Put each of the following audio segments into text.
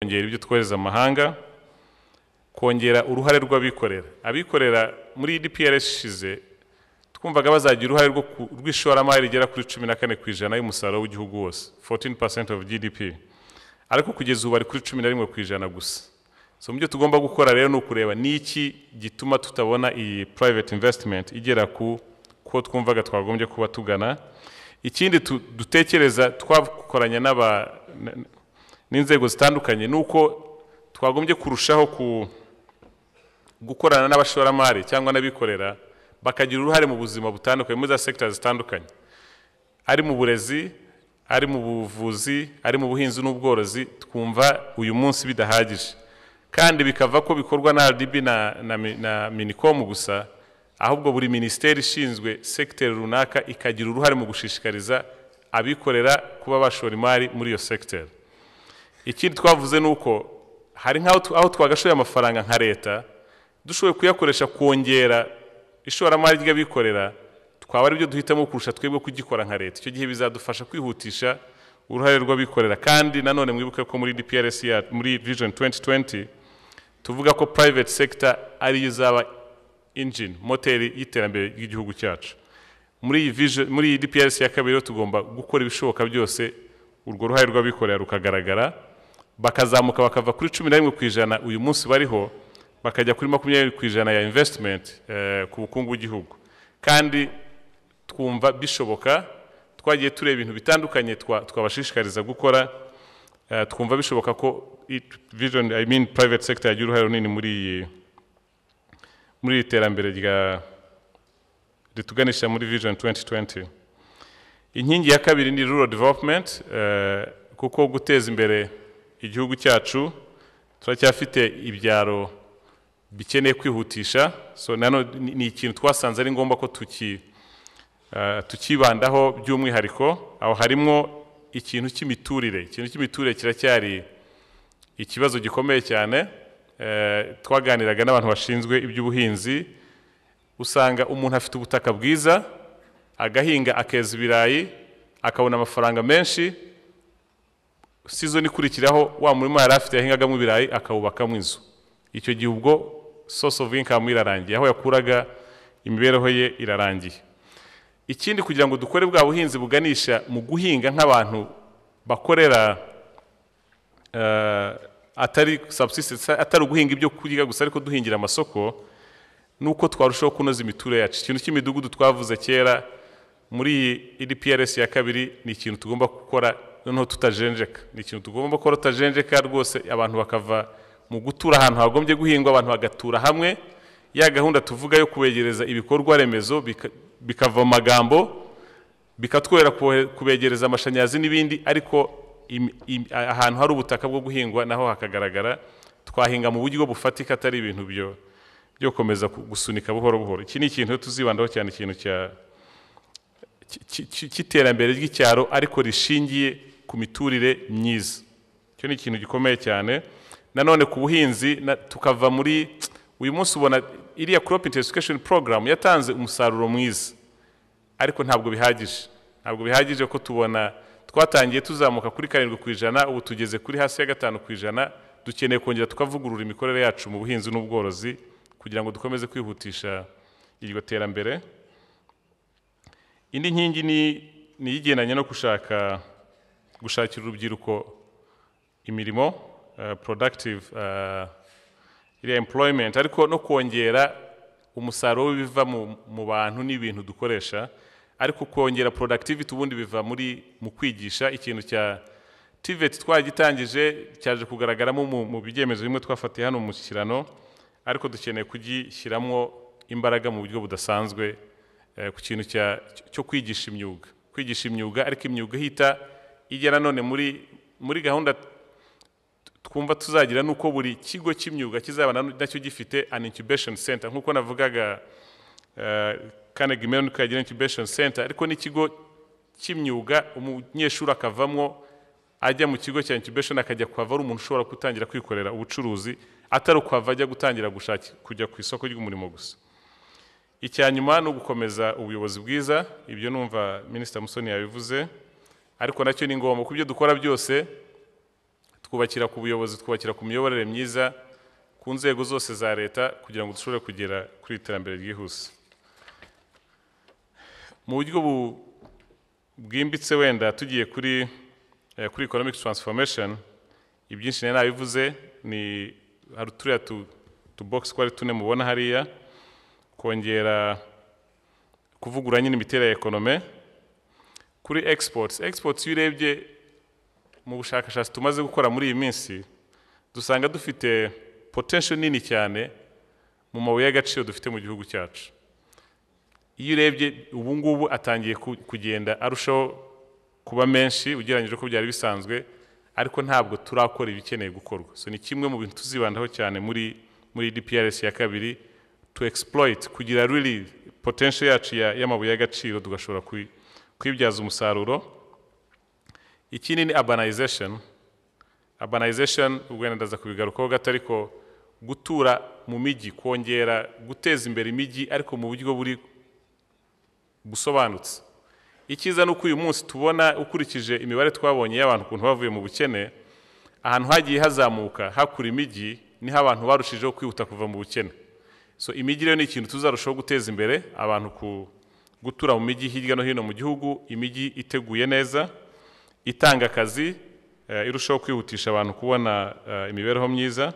kongera ibyo twohereza amahanga, kongera uruhare rw'abikorera. Abikorera muri EDPRS ishize twumvaga bazagira uruhare rw'ishoramari rigera kuri 14% y'umusaruro w'igihugu wose, 14% of GDP. Ariko kugeza ubu bari kuri 11% gusa. So mubyo tugomba gukora rero no kureba niki gituma tutabona iyi private investment igera ku ko twumvaga twagombye kuba tugana. Ikindi dutekereza twakoranya n'inzego zitandukanye nuko twagombye kurushaho gukorana n'abashoramari cyangwa n'abikorera bakagira uruhare mu buzima butandukanye muri za sectors zitandukanye, ari mu burezi, ari mu buvuzi, ari mu buhinzi n'ubworozi. Twumva uyu munsi bidahagije kandi bikava ko bikorwa na RDB na Minicom gusa, ahubwo buri ministeri ishinzwe sector runaka ikagira uruhare mu gushishikariza abikorera kuba bashora imari muri iyo sector. Ikindi twavuze nuko hari aho twagashoye amafaranga nka leta dushoboye kuyakoresha kongera ishoramari ry'abikorera, twaba ari byo duhitamo kurusha twebwe kugikora nka leta. Icyo gihe bizadufasha kwihutisha uruhare rw'abikorera. Kandi nanone mwibuke ko muri DPRS muri Vision 2020 tuvuga ko private sector ari izaba engine moteri y'iterambere ry'igihugu cyacu. Muri DPRS ya kabiri tugomba gukora ibishoboka byose urwo ruhare rw'abikorera rukagaragara, bakazamuka bakava kuri 11% uyu munsi bariho bakajya kuri 20% ya investment ku bukungu bw'igihugu. Kandi twumva bishoboka, twagiye tureba ibintu bitandukanye twabashishikariza gukora. Twumva bishoboka ko private sector yagira uruhare runini muri iterambere rituganisha muri Vision 2020. Inkingi ya kabiri ni rural development, kuko guteza imbere igihugu cyacu turacyafite ibyaro bikeneye kwihutisha. So ni ikintu twasanze ari ngombwa ko tukibandaho by'umwihariko. Aho harimo ikintu cy'imiturire. Ikintu cy'imiturire kiracyari ikibazo gikomeye cyane. Twaganiraga n'abantu bashinzwe iby'ubuhinzi, usanga umuntu afite ubutaka bwiza agahinga akeza ibirayi akabona amafaranga menshi, season ikurikiraho wa murima yari afite yahingagamo ibirayi akawubakamo inzu. Icyo gihe ubwo source of income irarangiye, aho yakuraga imibereho ye irarangiye. Ikindi kugira ngo dukore bwa buhinzi buganisha mu guhinga nk'abantu bakorera atari subsistence, atari guhinga ibyo kurya gusa ariko duhingira amasoko, nuko twarushaho kunoza imiturire yacu. Ikintu cy'imidugudu twavuze kera muri EDPRS ya kabiri ni ikintu tugomba gukora noneho tutajenjeka. Ni ikintu tugomba gukora tutajenjeka rwose, abantu bakava mu gutura ahantu hagombye guhingwa, abantu bagatura hamwe. Ya gahunda tuvuga yo kubegereza ibikorwa remezo bikava mu magambo bikatwera kubegereza amashanyarazi n'ibindi, ariko ahantu hari ubutaka bwo guhingwa naho hakagaragara. Twahinga mu buryo bufatika, atari ibintu byo komeza gusunika buhoro buhoro. Iki ni ikintu tuzibandaho cyane, ikintu cy'iterambere ry'icyaro ariko rishingiye ku miturire myiza. Icyo ni ikintu gikomeye cyane. Nanone ku buhinzi tukava muri uyu munsi ubona iriya crop intensification program yatanze umusaruro mwiza, ariko ntabwo bihagije ko tubona twatangiye tuzamuka kuri 7%, ubu tugeze kuri hasi ya 5%. Dukeneye kongera tukavugurura imikorere yacu mu buhinzi n'ubworozi kugira ngo dukomeze kwihutisha iryo terambere. Indi nkingi ni igendanye no gushakira urubyiruko imirimo, productive employment, ariko no kongera umusaruro w'ibiva mu bantu n'ibintu dukoresha, ariko kongera productivity ubundi biva mu kwigisha. Ikintu cya TVET twagitangije cyaje kugaragaramo mu byemezo bimwe twafatiye hano mu kirano, ariko dukeneye kugishyiramo imbaraga mu buryo budasanzwe ku kintu cyo kwigisha imyuga, ariko imyuga ihita igera none muri gahunda twumva tuzagira nuko buri kigo cy'imyuga kizaba nacyo gifite an incubation center, nkuko navugaga Carnegie Mellon kagira incubation center, ariko n'ikigo cy'imyuga umunyeshuri akavamwo ajya mu kigo cya incubation akajya kwava ari umuntu ushobora gutangira kwikorera ubucuruzi, atari ukwava ajya gutangira kujya ku isoko ry'umurimo gusa. Icyanyuma no gukomeza ubuyobozi bwiza, ibyo numva Minister Musoni yabivuze, ariko nacyo ni ngombwa ku byo dukora byose twubakira ku buyobozi, twubakira ku miyoborere myiza ku nzego zose za leta kugira ngo dushobore kugera kuri iterambere ryihuse. Mu buryo bwimbitse wenda tugiye kuri economic transformation, ibyinshi nari nabivuze, ni hari turiya tu box kwari tune mubona hariya, kongera kuvugurura nyine imiterere ya economy. Kuri exports iyo urebye mu bushakashatsi tumaze gukora muri iyi minsi, dusanga dufite potential nini cyane mu mabuye y'agaciro dufite mu gihugu cyacu. Iyo urebye ubu ngubu atangiye kugenda arushaho kuba menshi ugereranyije ko byari bisanzwe, ariko ntabwo turakora ibikeneye gukorwa. So ni kimwe mu bintu tuzibandaho cyane muri DPRS ya kabiri, to exploit, kugira really potential yacu y'amabuye y'agaciro tugashobora kwibyaza umusaruro. Ikindi ni urbanization ubwo ndaza kubigarukaho gato, ariko gutura mu mijyi, kongera guteza imbere imijyi ariko mu buryo buri busobanutse. Ikiza nuko uyu munsi tubona ukurikije imibare twabonye y'abantu ukuntu bavuye mu bukene, ahantu hagiye hazamuka hakura imijyi niho abantu barushijeho kwihuta kuva mu bukene. So imijyi rero ni ikintu tuzarushaho guteza imbere, abantu gutura mu mijyi hirya no hino mu gihugu, imijyi iteguye neza, itanga akazi, irushaho kwihutisha abantu kubona imibereho myiza.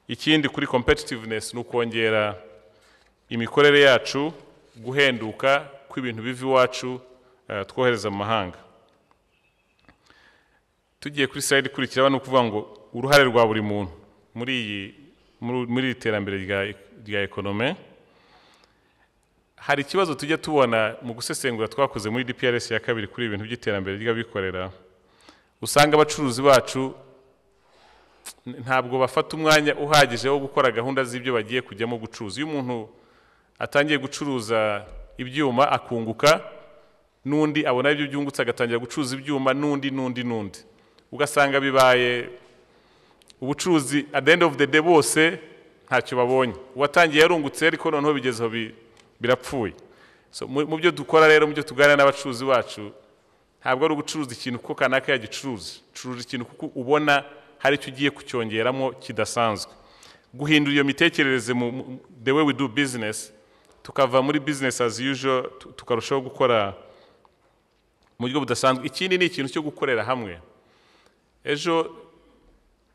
Ikindi kuri competitiveness ni ukongera imikorere yacu, guhenduka kw'ibintu biva iwacu twohereza mu mahanga. Tugiye kuri slide ikurikira ni ukuvuga ngo uruhare rwa buri muntu muri iterambere rya economy. Hari ikibazo tujya tubona mu gusesengura twakoze muri DPRS ya kabiri kuri ibintu by'iterambere ry'abikorera, usanga abacuruzi bacu ntabwo bafata umwanya uhagije wo gukora gahunda z'ibyo bagiye kujyamo gucuruza. Iyo umuntu atangiye gucuruza ibyuma akunguka, n'undi abona ibyo byungutse agatangira gucuruza ibyuma, n'undi ugasanga bibaye ubucuruzi at the end of the day bose ntacyo babonye. Uwatangiye yarungutse ariko noneho bigezeho birapfuye. So mu byo dukora rero, mu byo tuganira n'abacuruzi bacu, ntabwo ari ugucuruza ikintu kuko kanaka yagicuruza. Curuza ikintu kuko ubona hari icyo ugiye kucyongeramo kidasanzwe. Guhindura iyo mitekerereze the way we do business, tukava muri business as usual tukarushaho gukora mu buryo budasanzwe. Ikindi ni ikintu cyo gukorera hamwe. Ejo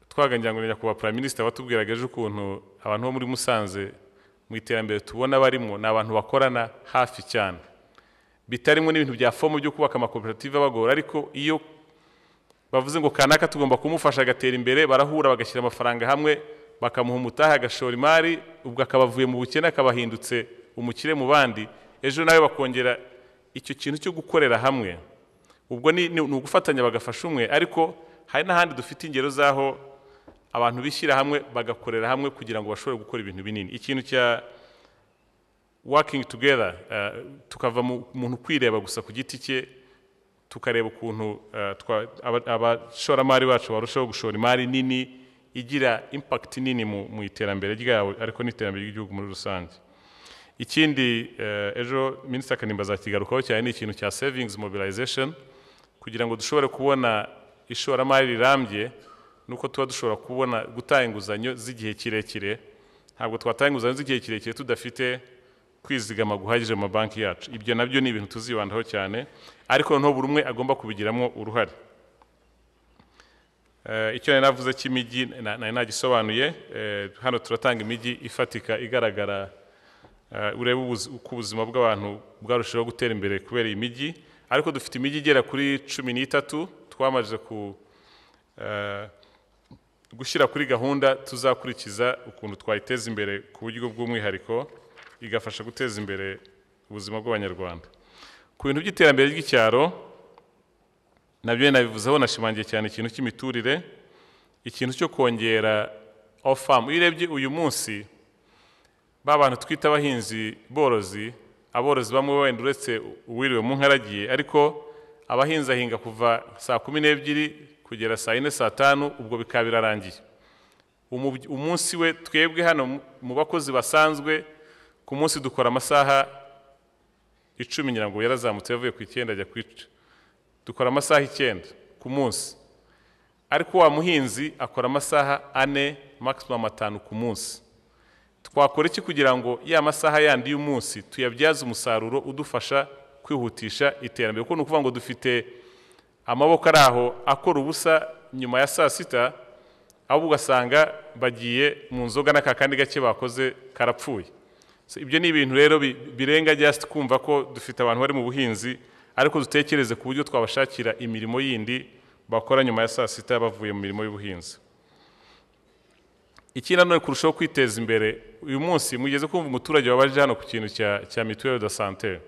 twaganira ngo nyakubahwa Prime Minister watubwiraga ejo ukuntu abantu bo muri Musanze mu iterambere tubona barimo ni abantu bakorana hafi cyane, bitarimo n'ibintu bya fomu byo kubaka amakoperative abagora, ariko iyo bavuze ngo kanaka tugomba kumufasha agatera imbere, barahura bagashyira amafaranga hamwe, bakamuha umutahe agashora imari, ubwo akabavuye mu bukene akabahindutse umukire mu bandi. Ejo nawe bakongera icyo kintu cyo gukorera hamwe. Ubwo ni ugufatanya bagafasha umwe, ariko hari n'ahandi dufite ingero zaho abantu bishyira hamwe bagakorera hamwe kugira ngo bashobore gukora ibintu binini. Ikintu cya working together, tukava mu muntu kwireba gusa ku giti cye, tukareba ukuntu abashoramari bacu barushaho gushora imari nini igira impact nini mu iterambere ryawe, ariko n'iterambere ry'igihugu muri rusange. Ikindi ejo Minister Kanimba azakigarukaho cyane ni ikintu cya savings mobilization, kugira ngo dushobore kubona ishoramari rirambye, nuko tuba dushobora kubona gutanga inguzanyo z'igihe kirekire. Ntabwo twatanga inguzanyo z'igihe kirekire tudafite kwizigama guhagije mu mabanki yacu. Ibyo nabyo ni ibintu tuzibandaho cyane, ariko noneho buri umwe agomba kubigiramo uruhare. Icyo nari navuze cy'imijyi nari nagisobanuye. Hano turatanga imijyi ifatika igaragara, ureba uko ubuzima bw'abantu bwarushaho gutera imbere kubera iyi mijyi, ariko dufite imijyi igera kuri 13 twamaze gushyira kuri gahunda tuzakurikiza ukuntu twayiteza imbere ku buryo bw'umwihariko, igafasha guteza imbere ubuzima bw'Abanyarwanda. Ku bintu by'iterambere ry'icyaro nabyo nabivuzeho, nashimangiye cyane ikintu cy'imiturire, ikintu cyo kongera off farm. Iyo urebye uyu munsi bantu twita abahinzi borozi, aborozi bamwe wenda uretse uwiriwe mu nkaragiye, ariko abahinzi ahinga kuva saa 12 kugera saa 4 saa 5, ubwo bikaba birarangiye. Umunsi we twebwe hano mu bakozi basanzwe ku munsi dukora amasaha 10, ngira ngo yarazamutse yavuye ku 9 ajya ku 10. Dukora amasaha 9 ku munsi. ariko wa muhinzi akora amasaha 4 maximum 5 ku munsi. Twakora iki kugira ngo ya masaha yandi y'umunsi tuyabyaze umusaruro udufasha kwihutisha iterambere? Kuko nukuvuga ngo dufite amaboko araho akora ubusa nyuma ya saa sita, abo ugasanga bagiye mu nzoga n'akakandi gake bakoze karapfuye. Ibyo ni ibintu rero birenga just kumva ko dufite abantu bari mu buhinzi, ariko dutekereze ku buryo twabashakira imirimo yindi bakora nyuma ya saa sita bavuye mu mirimo y'ubuhinzi. Ikindi none kurushaho kwiteza imbere, uyu munsi mugeze kumva umuturage wabaje hano ku kintu cya mutuelle de santé,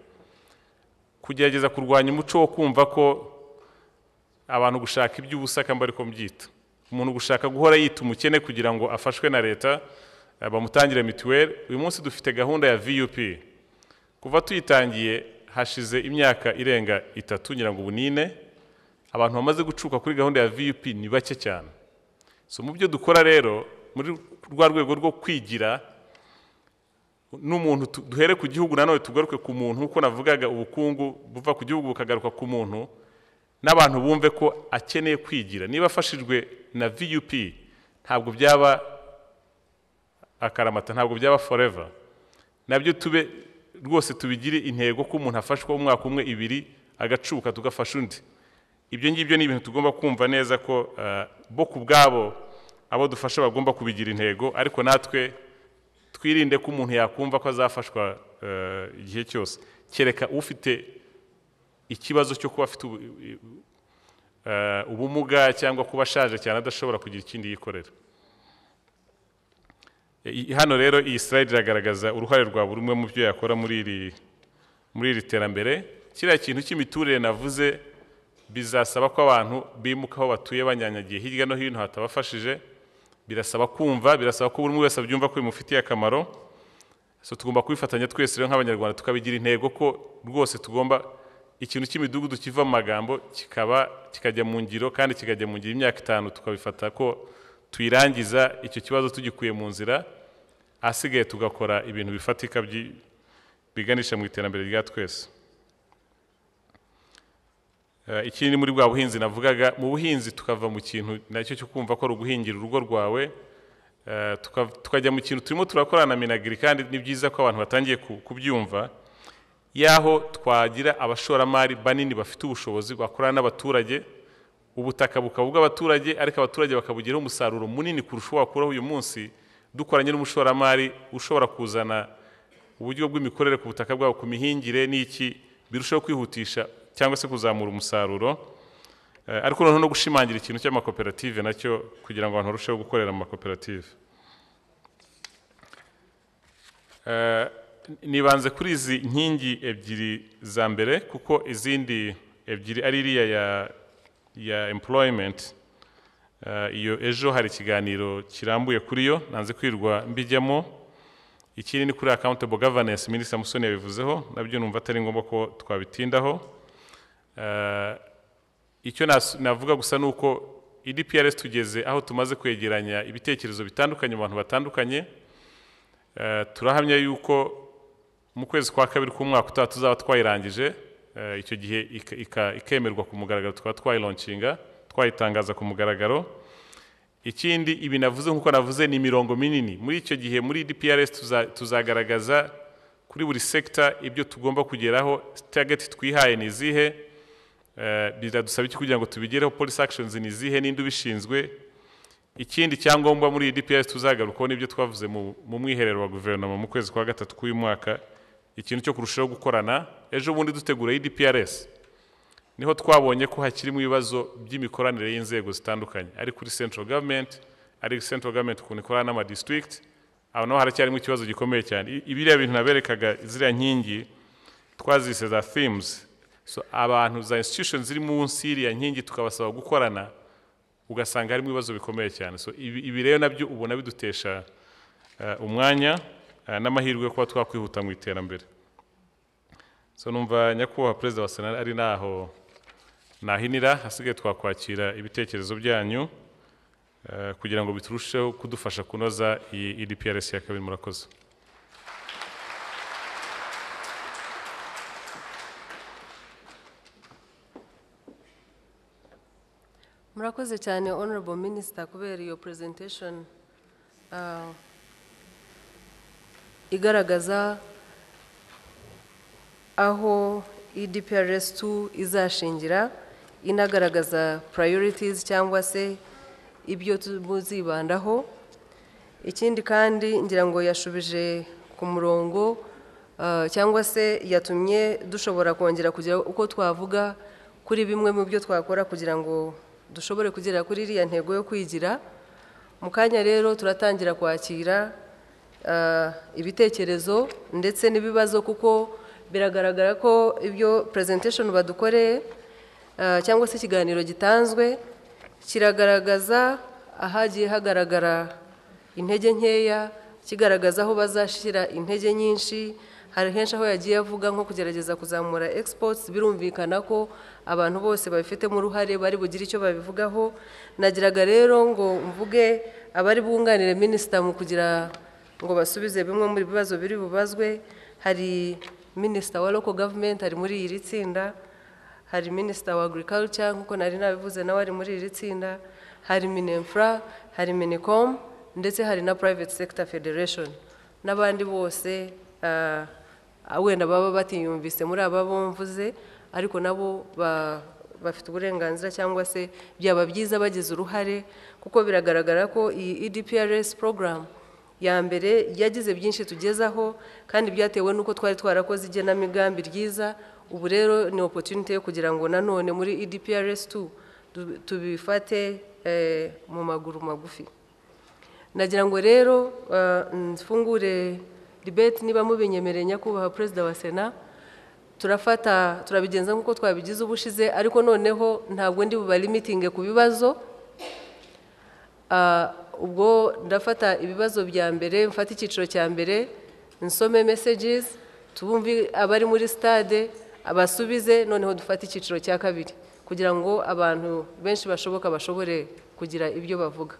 kugerageza kurwanya umuco wo kumva ko abantu gushaka iby'ubusa kamba ariko mbyita, umuntu gushaka guhora yita umukene kugira ngo afashwe na leta bamutangire mutuelle. Uyu munsi dufite gahunda ya VUP kuva tuyitangiye hashize imyaka irenga 3 ngira ngo bunine, abantu bamaze gucuka kuri gahunda ya VUP ni bake cyane. Mu byo dukora rero muri rwa rwego rwo kwigira n'umuntu, duhere ku gihugu nanone tugaruke ku muntu, uko navugaga ubukungu buva ku gihugu bukagaruka ku muntu, n'abantu bumve ko akeneye kwigira. Niba afashijwe na VUP ntabwo byaba akaramata, ntabwo byaba forever, nabyo tube rwose tubigire intego ko umuntu afashwa umwaka umwe 2 agacuka tugafasha undi. Ibyo ngibyo ni ibintu tugomba kumva neza ko bo ku bwabo abo dufasha bagomba kubigira intego, ariko natwe twirinde ko umuntu yakumva ko azafashwa igihe cyose, kereka ufite ikibazo cyo kuba afite ubumuga cyangwa kuba ashaje cyane adashobora kugira ikindi yikorera. Hano rero iyi slide iragaragaza uruhare rwa buri umwe mu byo yakora muri iri terambere. Kiriya kintu cy'imiturire navuze bizasaba ko abantu bimuka aho batuye banyanyagiye hirya no hino hatabafashije, birasaba kumva, birasaba ko buri umwe wese abyumva ko bimufitiye akamaro. Tugomba kubifatanya twese rero nk'abanyarwanda tukabigira intego ko rwose tugomba ikintu cy'imidugudu kiva mu magambo kikajya mu ngiro, kandi kikajya mu ngiro imyaka 5 tukabifata ko tuyirangiza icyo kibazo tugikuye mu nzira, asigaye tugakora ibintu bifatika biganisha mu iterambere rya twese. Ikindi muri bwa buhinzi navugaga, mu buhinzi tukava mu kintu nacyo cyo kumva ko uguhingira urugo rwawe, tukajya mu kintu turimo turakorana Minagri, kandi ni byiza ko abantu batangiye kubyumva, yaho twagira abashoramari banini bafite ubushobozi bakorana n'abaturage, ubutaka bukaba ubw'abaturage, ariko abaturage bakabugiraho umusaruro munini kurusha wakuraho uyu munsi, dukoranye n'umushoramari ushobora kuzana uburyo bw'imikorere ku butaka bwabo, ku mihingire n'iki, birushaho kwihutisha cyangwa se kuzamura umusaruro. Ariko noneho no gushimangira ikintu cy'amakoperative nacyo kugira ngo abantu barusheho gukorera mu makoperative. Nibanze kuri izi nkingi ebyiri za mbere, kuko izindi ebyiri ari iriya ya employment, iyo ejo hari ikiganiro kirambuye kuri yo, nanze kwirwa mbijyamo. Ikindi ni kuri accountable governance, Minisitiri Musoni yabivuzeho, nabyo numva atari ngombwa ko twabitindaho. Icyo navuga gusa nuko IDPRS tugeze aho tumaze kwegeranya ibitekerezo bitandukanye mu bantu batandukanye. Turahamya yuko mu kwezi kwa kabiri k'umwaka utaha tuzaba twayirangije, icyo gihe ikemerwa ku mugaragaro, tukaba twayilauncinga, twayitangaza ku mugaragaro. Ikindi ibi navuze nkuko navuze ni imirongo minini. Muri icyo gihe muri IDPRS tuzagaragaza kuri buri sector ibyo tugomba kugeraho, target twihaye ni zihe, biradusaba iki kugira ngo tubigereho, policy actions ni zihe, n'indi ubishinzwe. Ikindi cyangombwa muri IDPRS tuzagarukaho n'ibyo twavuze mu mwiherero wa guverinoma mu kwezi kwa gatatu k'uyu mwaka, ikintu cyo kurushaho gukorana. Ejo bundi dutegura IDPRS niho twabonye ko hakiri mu bibazo by'imikoranire y'inzego zitandukanye, ari kuri central government ukuntu ikorana n'ama district, aho naho haracyarimo ikibazo gikomeye cyane. Ibiriya bintu naberekaga, ziriya nkingi twazise za themes, abantu za institutions ziri munsi y'iriya nkingi tukabasaba gukorana, ugasanga harimo ibibazo bikomeye cyane. Ibi rero nabyo ubona bidutesha umwanya n'amahirwe yo kuba twakwihuta mu iterambere. Numva nyakubahwa Perezida wa Sena ari naho nahinira, hasigaye twakwakira ibitekerezo byanyu kugira ngo biturusheho kudufasha kunoza iyi IDPRS ya kabiri. Murakoze. murakoze cyane Honorable Minister kubera iyo presentation igaragaza aho EDPRS 2 izashingira, inagaragaza priorities cyangwa se ibyo tuzibandaho. Ikindi kandi ngira ngo yashubije ku murongo cyangwa se yatumye dushobora kongera kugira uko twavuga kuri bimwe mu byo twakora kugira ngo dushobore kugera kuri iriya ntego yo kwigira. Mu kanya rero turatangira kwakira ibitekerezo ndetse n'ibibazo, kuko biragaragara ko ibyo presentation badukoreye cyangwa se ikiganiro gitanzwe kiragaragaza ahagiye hagaragara intege nkeya, kigaragaza aho bazashira intege nyinshi. Hari henshi aho yagiye avuga nko kugerageza kuzamura exports, birumvikana ko abantu bose babifitemo uruhare bari bugire icyo babivugaho. Nagiraga rero ngo mvuge abari bunganire Minister mu kugira ngo basubize bimwe muri bibazo biri bubazwe. Hari Minister wa Local Government ari muri iri tsinda, hari Minister wa Agriculture nkuko nari nabivuze nawe ari muri iri tsinda, hari Minenfra, hari Minicom ndetse hari na Private Sector Federation n'abandi bose wenda baba batiyumvise muri aba bomvuze, ariko nabo bafite uburenganzira cyangwa se byaba byiza bagize uruhare, kuko biragaragara ko iyi EDPRS program ya mbere yagize byinshi tugezaho kandi byatewe nuko twari twarakoze igenamigambi ryiza. Ubu rero ni opportunity yo kugira ngo nanone muri EDPRS 2 tubifate mu maguru magufi. Nagira ngo rero mfungure debate niba mubinyemereye nyakubahwa Perezida wa Sena. Turabigenza nkuko twabigize ubushize, ariko noneho ntabwo ndi buba limiting ku bibazo. Ubwo ndafata ibibazo bya mbere, mfata icyiciro cya mbere, nsome messages, tubumvi abari muri stade abasubize, noneho dufata icyiciro cya kabiri kugira ngo abantu benshi bashoboka bashobore kugira ibyo bavuga.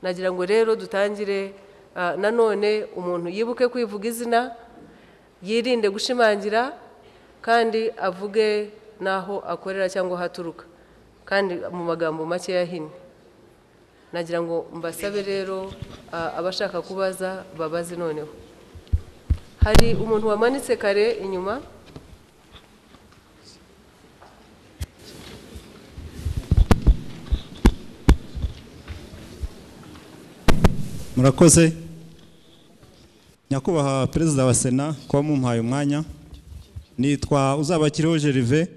Nagira ngo rero dutangire nanone umuntu yibuke kwivuga izina, yirinde gushimangira kandi avuge naho akorera cyangwa haturuka kandi mu magambo make yahine. Nagira ngo mbasabe rero abashaka kubaza babaze noneho. Hari umuntu wamanitse kare inyuma. Murakoze nyakubahwa Perezida wa Sena kuba mumpaye umwanya. Nitwa Uzabakiriho Gervais,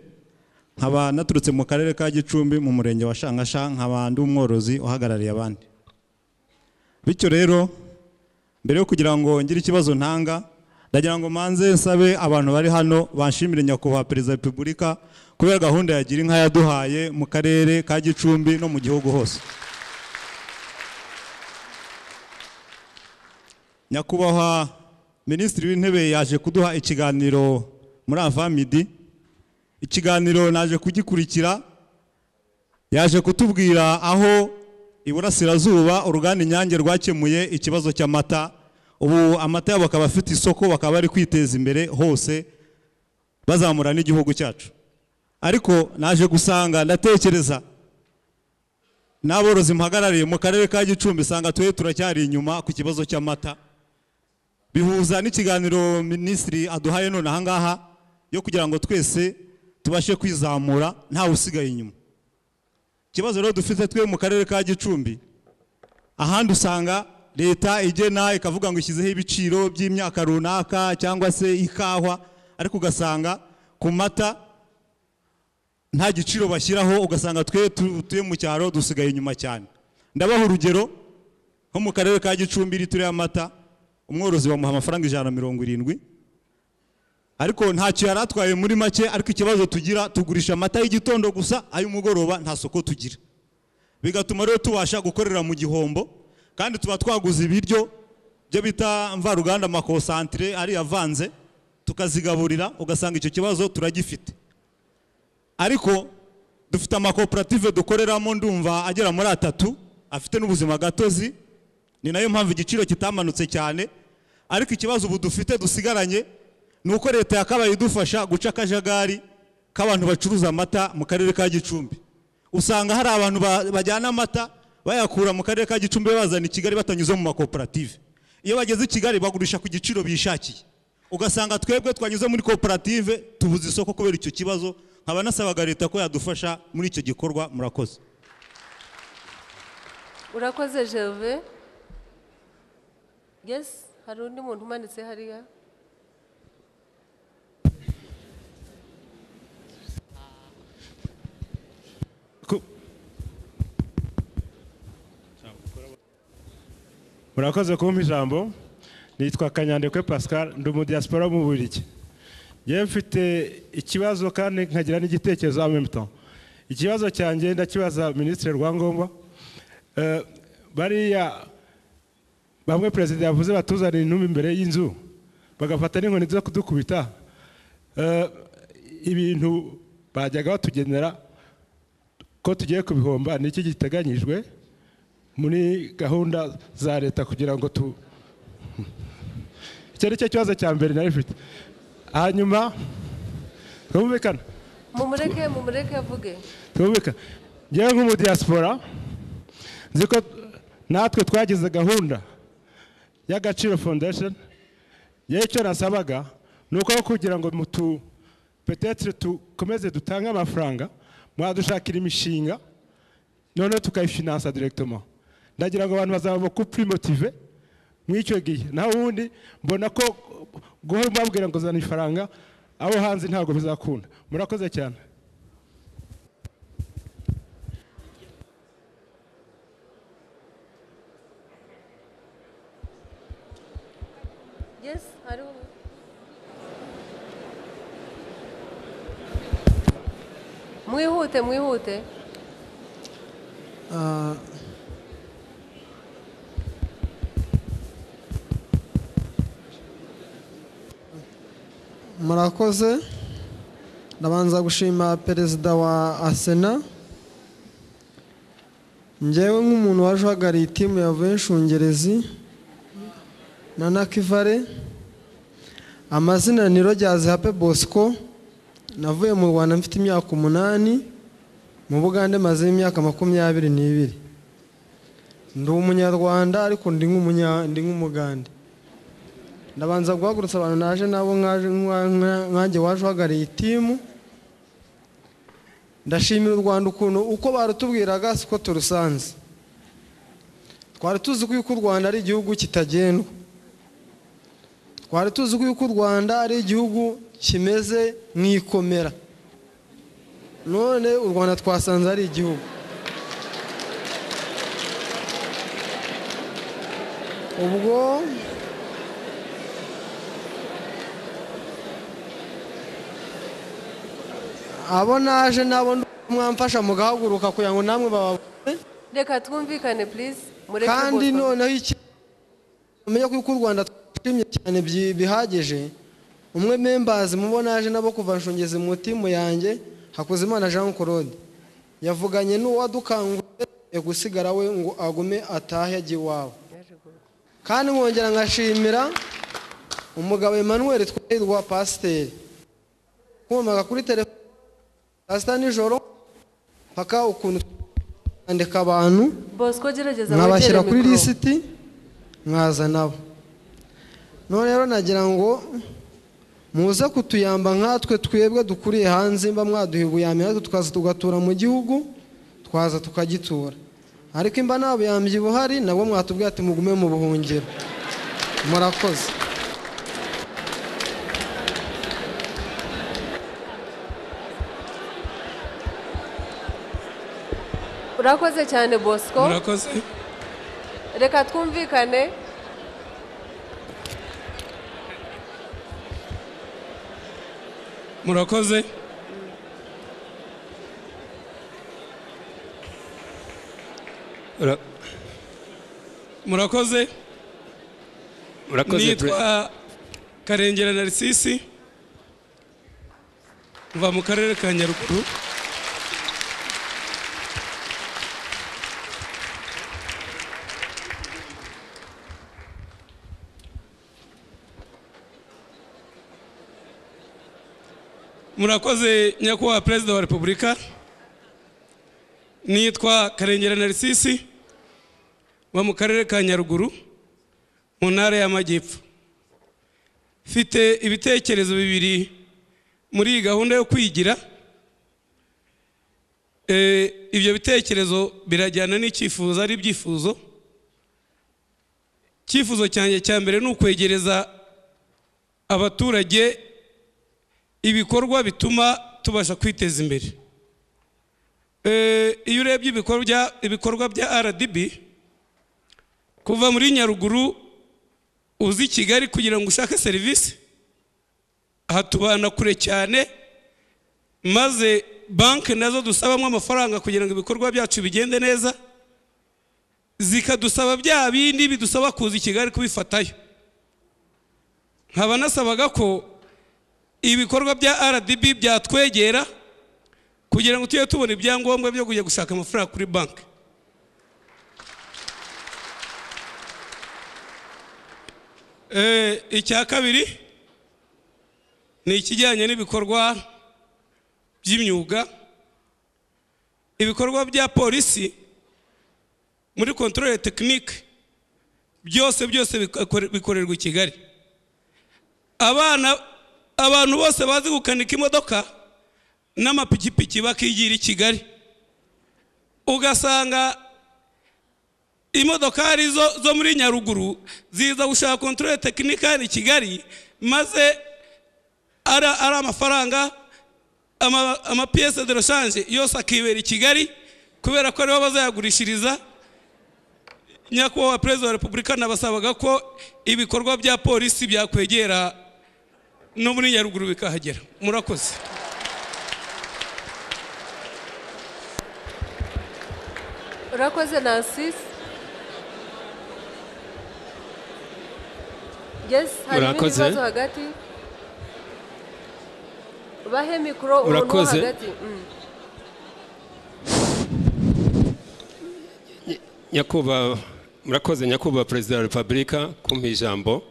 nkaba naturutse mu karere ka Gicumbi mu murenge wa Shangasha, nkaba ndi umworozi uhagarariye abandi. Bityo rero mbere yo kugira ngo ngire ikibazo ntanga, ndagira ngo manze nsabe abantu bari hano banshimire nyakubahwa Perezida wa Repubulika kubera gahunda ya Gira Inka yaduhaye mu karere ka Gicumbi no mu gihugu hose. Nyakubahwa Minisitiri w'Intebe yaje kuduha ikiganiro muri Avamidi. Ikiganiro naje kugikurikira, yaje kutubwira aho Iburasirazuba uruganda Inyange rwakemuye ikibazo cy'amata. Ubu amata yabo bakaba afite isoko, bakaba bari kwiteza imbere hose bazamura n'igihugu cyacu. Ariko naje gusanga ndatekereza n'aborozi mpagarariye mu karere ka Gicumbi sanga turacyari inyuma ku kibazo cy'amata. Bihuza n'ikiganiro Minisitiri aduhaye none ahangaha yo kugira ngo twese tubashe kwizamura nta usigaye inyuma. Kibazo rero dufite twe mu karere ka Gicumbi, ahandi usanga leta igena ikavuga ngo ishyizeho ibiciro by'imyaka runaka cyangwa se ikahwa, ariko ugasanga ku mata nta giciro bashyiraho, ugasanga twe tuye mu cyaro dusigaye inyuma cyane. Ndabaha urugero, nko mu karere ka Gicumbi litiro y'amata umworozi bamuha amafaranga 170, ariko ntacyo yaratwaye muri make. Ariko ikibazo tugira, tugurisha amata y'igitondo gusa, ay'umugoroba nta soko tugira, bigatuma rero tubasha gukorera mu gihombo, kandi tuba twaguze ibiryo byo bita mvaruganda amakonsantre ari avanze tukazigaburira, ugasanga icyo kibazo turagifite. Ariko dufite amakoperative dukoreramo ndumva agera muri 3 afite n'ubuzima gatozi, ni nayo mpamvu igiciro kitamanutse cyane. Ariko ikibazo ubu dufite dusigaranye nuko leta yakabaye idufasha guca akajagari k'abantu bacuruza amata mu karere ka Gicumbi. usanga hari abantu bajyana amata bayakura mu karere ka Gicumbi bazana i Kigali batanyuze mu makoperative. Iyo bageze i Kigali bagurisha ku giciro bishakiye, ugasanga twebwe twanyuze muri koperative tubuze isoko kubera icyo kibazo. Nkaba nasabaga leta ko yadufasha muri icyo gikorwa. Murakoze. Urakoze Gervais. Yes, hari undi muntu umanitse hariya. Murakoze kumpa ijambo. Nitwa Kanyandekwe Pascal, ndi mu diaspora mu Bubiligi. Yewe mfite ikibazo kandi nkagira n'igitekerezo en même temps. Ikibazo cyanjye ndakibaza Ministre Rwangombwa. Bariya bamwe president yavuze batuzana intumbi imbere y'inzu bagafata n'inkoni zo kudukubita. Ibintu bajyaga batugenera ko tugiye kubihomba n'iki giteganyijwe muri gahunda za leta kugira ngo icyo ari cyo kibazo cya mbere nari mfite. Hanyuma twumvikana mumureke avuge. Twumvikana ngewe nk'umu diaspora nzi ko natwe twagize gahunda y'Agaciro Foundation. Yewe icyo nasabaga ni uko kugira ngo peut-être tukomeze dutange amafaranga mwadushakira imishinga noneho tukayifinansa directement. Ndagira ngo abantu bazaba beaucoup motive mw'icyo gihe. Naho ubundi mbona ko guhora mbabwira ngo zana ifaranga abo hanze ntabwo bizakunda. Murakoze cyane. Yes, hari mwihute. Murakoze. Ndabanza gushima perezida wa Asena. Njyewe nk'umuntu waje uhagarariye itimu yavuye Nshungerezi na Nakivale. Amazina ni Rogers Happy Bosco. Navuye mu Rwanda mfite imyaka 8, mu Bugande maze imyaka 22. Ndi umunyarwanda ariko ndi nk'umugande. Ndabanza guhagurutsa abantu naje nabo nkanjye waje uhagarariye itimu. Ndashimira u Rwanda uko barutubwiraga siko turusanze. Twari tuzi ko u Rwanda ari igihugu kitagendwa. Twari tuzi ko u Rwanda ari igihugu kimeze nk'ikomera. None u Rwanda twasanze ari igihugu. Ubwo abo naje nabo mwamfasha mugahaguruka kugira ngo namwe bababone. Reka twumvikane please. Kandi noneho iki umenye ko u Rwanda twishimye cyane bihagije. Umwe members mubonaje nabo kuva Nshungeze mu timu yanjye Hakuzimana Jean Claude yavuganye n'uwadukanguye gusigara we ngo agume atahe agiye iwabo. Kandi nkongera ngashimira umugabo Emmanuel Twahirwa Pasteur kumaga kuri telefone hasta nijoro paka ukuntu andika abantu Bosco gerageza nkabashyira kuri lisiti mwaza nabo. None rero nagira ngo muza kutuyamba nkatwe twebwe dukuriye hanze mba mwaduhibuyamira tukaza tugatura mu gihugu twaza tukagitura. Ariko imba nabo yambye buhari nabo mwatubwiye ati mugume mu buhungiro. Murakoze. Urakoze cyane Bosco. Murakoze. Reka twumvikane. Murakoze. Murakoze. Nitwa Karengera Narcisse mva mu karere ka Nyaruguru. Murakoze nyakubahwa Perezida wa Repubulika. nitwa Karengera Narcisse wa mu karere ka Nyaruguru mu ntara y'Amajyepfo. Mfite ibitekerezo bibiri muri iyi gahunda yo kwigira. Ibyo bitekerezo birajyana n'icyifuzo ari ibyifuzo. Icyifuzo cyanjye cya mbere ni ukwegereza abaturage ibikorwa bituma tubasha kwiteza imbere. Iyo urebye ibikorwa bya RDB kuva muri Nyaruguru uzi Kigali kugira ngo ushake serivisi hatubana kure cyane, maze banki nazo dusabamo amafaranga kugira ngo ibikorwa byacu bigende neza, zikadusaba bya bindi bidusaba kuza Kigali kubifatayo. Nkaba nasabaga ko ibikorwa bya RDB byatwegera kugira ngo tujye tubona ibyangombwa byo kujya gushaka amafaranga kuri banki. Icya kabiri ni ikijyanye n'ibikorwa by'imyuga. Ibikorwa bya polisi muri controle technique byose bikorerwa i Kigali. Abantu bose bazi gukanika imodoka n'amapikipiki bakigira i Kigali, ugasanga imodokari zo muri Nyaruguru ziza gushaka controle technique i Kigali, maze ari amafaranga ama pièces de rechange yose akibera i Kigali kubera ko ariho bazayagurishiriza. Nyakubahwa Perezida wa Repubulika nabasabaga ko ibikorwa bya polisi byakwegera no muri Nyaruguru bikahagera. Murakoze. Urakoze Narcisse. Yes, hari ibibazo hagati. Bahe mikoro umuntu hagati. Murakoze Nyakubahwa Perezida wa Repubulika kumpa ijambo.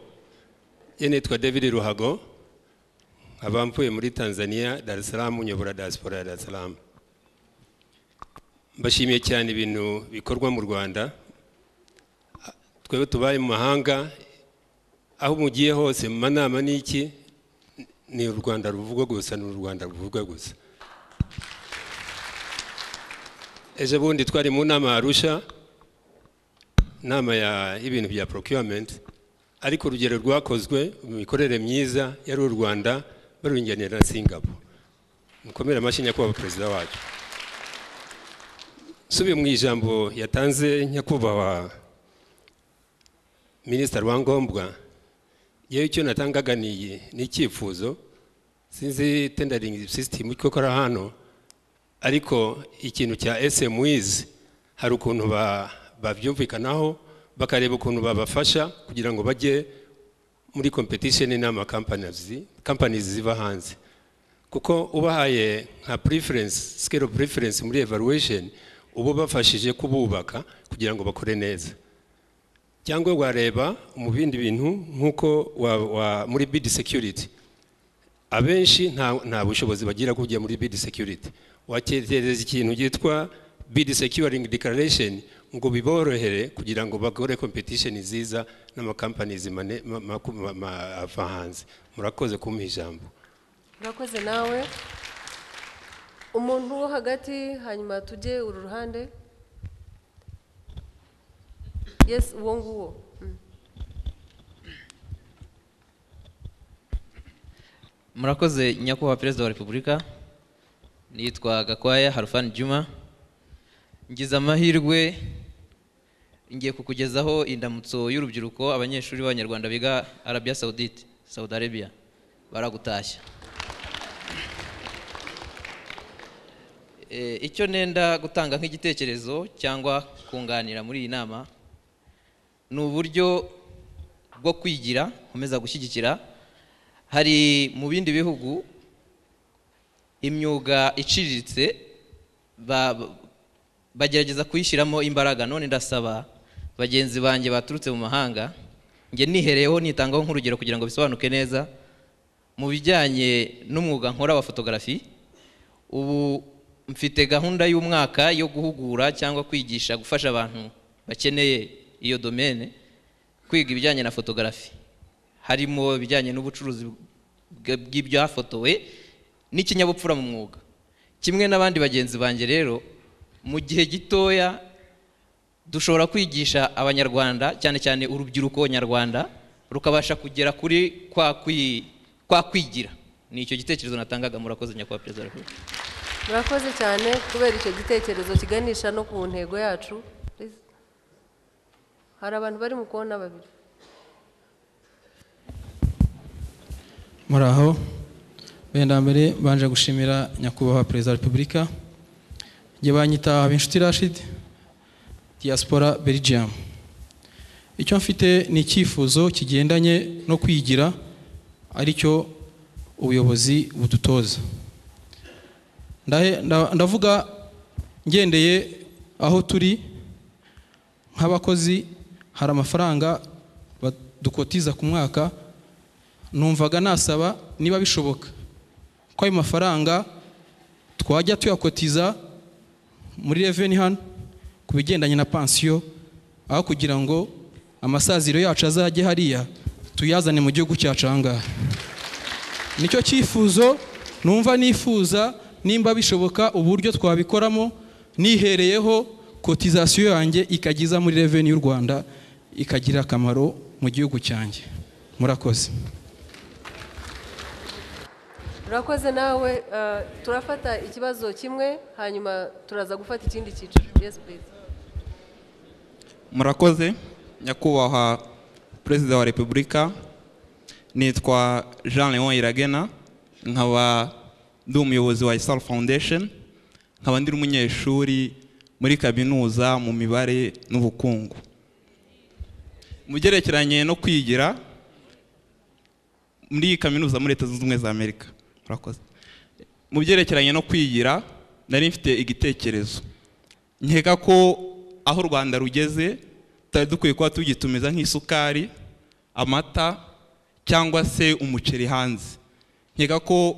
Nitwa David Ruhago, abampuye muri Tanzania, Dar es Salaam, nyobora diaspora ya Dar es Salaam. Mbashimiye cyane ibintu bikorwa mu Rwanda. Twebwe tubaye mu mahanga, aho mugiye hose mu manama n'iki, ni u Rwanda ruvugwa gusa, ni u Rwanda ruvugwa gusa. Ejo bundi twari mu nama Arusha, nama ya ibintu bya procurement, ariko urugero rwakozwe mu mikorere myiza yari u Rwanda barungenera na Singapore. Mukomere amashyi Nyakubahwa Perezida wacu. Subiye mu ijambo yatanze Nyakubahwa Minister Rwangombwa, yewe icyo natangaga ni icyifuzo, sinzi tendering system iko kora hano, ariko ikintu cya SMEs hari ukuntu bavyumvikanaho bakareba ukuntu babafasha kugira ngo bajye muri competition n'ama companies ziva hanze, kuko ubahaye nka preference, scale of preference muri evaluation, ubu bafashije kububaka kugira ngo bakore neza. Cyangwa wareba mu bindi bintu nkuko muri bid security, abenshi nta bushobozi bagira kujya muri bid security. Wakereza ikintu gitwa bid securing declaration ngo biborohere kugira ngo bakore competition nziza n'ama companies ava hanze. Murakoze kumpa ijambo. Murakoze nawe. Umuntu wo hagati hanyuma tujye uru ruhande. Yes, uwo nguwo. Murakoze Nyakubahwa Perezida wa Repubulika. Nitwa Gakwaya Harfan Juma. Ngize amahirwe ngiye kukugezaho indamutso y'urubyiruko abanyeshuri b'Abanyarwanda biga Arabia Saudite, Saudi Arabia. Baragutashya. Icyo nenda gutanga nk'igitekerezo cyangwa kunganira muri iyi nama ni uburyo bwo kwigira nkomeza gushyigikira. Hari mu bindi bihugu imyuga iciriritse bagerageza kuyishyiramo imbaraga. None ndasaba bagenzi banjye baturutse mu mahanga, nge nihereyeho nitangaho nk'urugero kugira ngo bisobanuke neza, mu bijyanye n'umwuga nkora wa photography. Ubu mfite gahunda y'umwaka yo guhugura cyangwa kwigisha gufasha abantu bakeneye iyo domaine kwiga ibijyanye na photography, harimo ibijyanye n'ubucuruzi bw'ibyafotowe n'ikinyabupfura mu mwuga. Kimwe n'abandi bagenzi banjye rero, mu gihe gitoya dushobora kwigisha abanyarwanda, cyane cyane urubyiruko nyarwanda, rukabasha kugera kuri kwa kwigira. Ni icyo gitekerezo natangaga. Murakoze nyakubahwa Perezida wa Repubulika. murakoze cyane kubera icyo gitekerezo kiganisha no ku ntego yacu. Hari abantu bari mu kubona babiri. Muraho. Benda mbere banje gushimira nyakubahwa Perezida wa Repubulika. Nge banyita Habinshuti Rashid, Diaspora Belgium. Icyo mfite ni icyifuzo kigendanye no kwigira, aricyo ubuyobozi budutoza. Ndavuga ngendeye aho turi nk'abakozi, hari amafaranga dukotiza ku mwaka. Numvaga nasaba niba bishoboka ko ayo mafaranga twajya tuyakotiza muri revenue hano ku bigendanye na pension, aho kugira ngo amasaziro yacu azajye hariya tuyazane mu gihugu cyacu ahangaha. Nicyo cyifuzo numva nifuza, nimba bishoboka uburyo twabikoramo, nihereyeho cotisation yanjye ikagiza muri revenue y'u Rwanda, ikagira akamaro mu gihugu cyanjye. Murakoze. Murakoze nawe. Turafata ikibazo kimwe hanyuma turaza gufata ikindi cyiciro. Yes please. Murakoze nyakubahwa Perezida wa Repubulika. Nitwa Jean Leon Iragena, nkaba ndi umuyobozi wa Isal Foundation, nkaba ndi umunyeshuri muri kaminuza mu mibare n'ubukungu. Mu byerekeranye no kwigira muri kaminuza muri Leta Zunze Ubumwe za Amerika. Murakoze. Mu byerekeranye no kwigira nari mfite igitekerezo. Nkeka ko aho u Rwanda rugeze tutari dukwiye kuba tugitumiza nk'isukari, amata cyangwa se umuceri hanze. Nkeka ko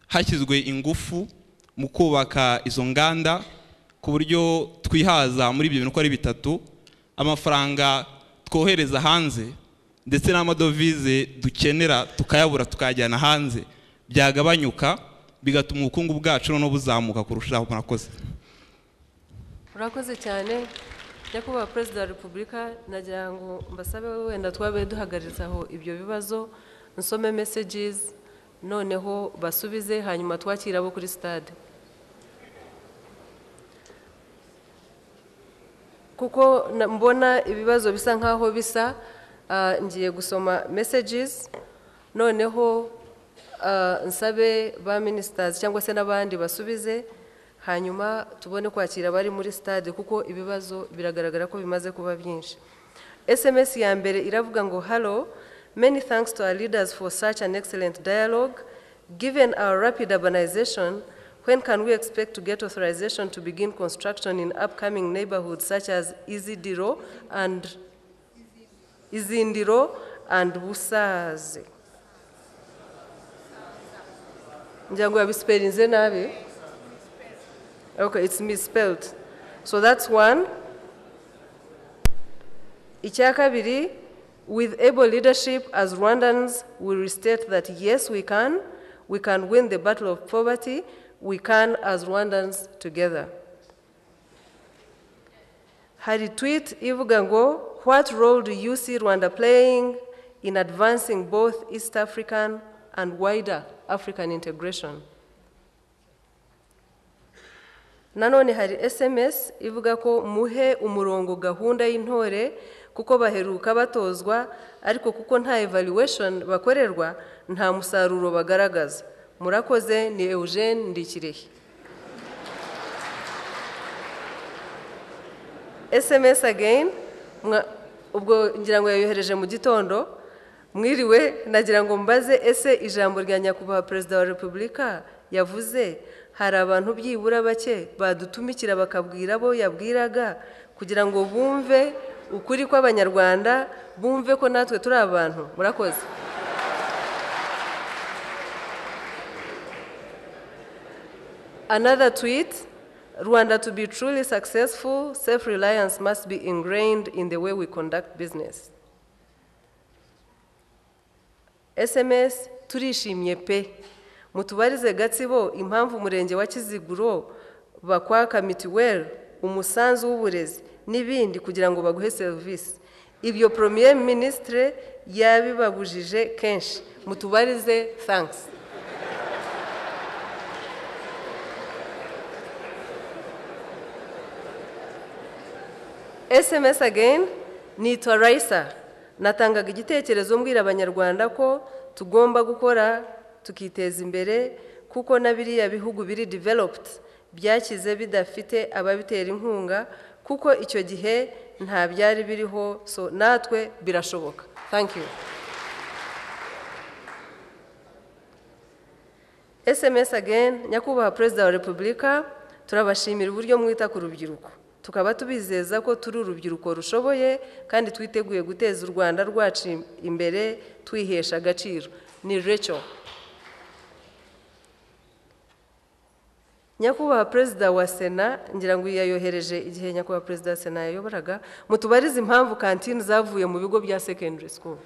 hashyizwe ingufu mu kubaka izo nganda ku buryo twihaza muri ibyo bintu uko ari bitatu. Amafaranga twohereza hanze ndetse n'amadovize dukenera tukayabura tukajyana hanze byagabanyuka, bigatuma ubukungu bwacu no buzamuka kurushaho. Murakoze. Murakoze cyane nyakubahwa Perezida wa Repubulika. Nagira ngo mbasabe wenda twabe duhagarizaho ibyo bibazo, nsome messages noneho basubize, hanyuma twakira abo kuri stade. Kuko mbona ibibazo bisa nkaho bisa, ngiye gusoma messages noneho nsabe ba ministers cyangwa se n'abandi basubize, hanyuma tubone kwakira bari muri stade kuko ibibazo biragaragara ko bimaze kuba byinshi. SMS ya mbere iravuga ngo hello, many thanks to our leaders for such an excellent dialogue. Given our rapid urbanization, when can we expect to get authorization to begin construction in upcoming neighborhoods such as Izindiro and Busaze? Njangu yabispellinze nabi. Okay, it's misspelled. So that's one. Icya kabiri, with able leadership as Rwandans, we restate that yes, we can win the battle of poverty. We can as Rwandans together. Hari tweet ivuga ngo, what role do you see Rwanda playing in advancing both East African and wider African integration? Nanone hari SMS ivuga ko muhe umurongo gahunda y'intore kuko baheruka batozwa, ariko kuko nta evaluation bakorerwa nta musaruro bagaragaza. Murakoze. Ni Eugene Ndikirehe. SMS again, ubwo ngira ngo yayohereje mu gitondo. Mwiriwe, nagira ngo mbaze ese ijambo rya nyakubahwa Perezida wa Repubulika yavuze hari abantu byibura bake badutumikira bakabwira abo yabwiraga kugira ngo bumve ukuri kw'Abanyarwanda, bumve ko natwe turi abantu. Murakoze. Another tweet, Rwanda to be truly successful, self-reliance must be ingrained in the way we conduct business. SMS, turishimye pe. Mutubarize Gatsibo impamvu umurenge wa Kiziguro bakwaka mituweli, umusanzu w'uburezi n'ibindi kugira ngo baguhe service. Ibyo Premier Ministre yabibabujije kenshi. Mutubarize, thanks. SMS again, nitwa Raisa. Natangaga igitekerezo mbwira abanyarwanda ko tugomba gukora tukiteza imbere kuko na biriya bihugu biri developed byakize bidafite ababitera inkunga kuko icyo gihe nta byari biriho, so natwe birashoboka. Thank you. SMS again, Nyakubahwa Perezida wa Repubulika, turabashimira uburyo mwita ku rubyiruko. Tukaba tubizeza ko turi urubyiruko rushoboye kandi twiteguye guteza u Rwanda rwacu imbere twihesha agaciro. Ni Rachel. Nyakubahwa Perezida wa Sena, ngira ngo yayohereje igihe Nyakubahwa Perezida wa Sena yayoboraga, mutubarize impamvu kantine zavuye mu bigo bya secondary school.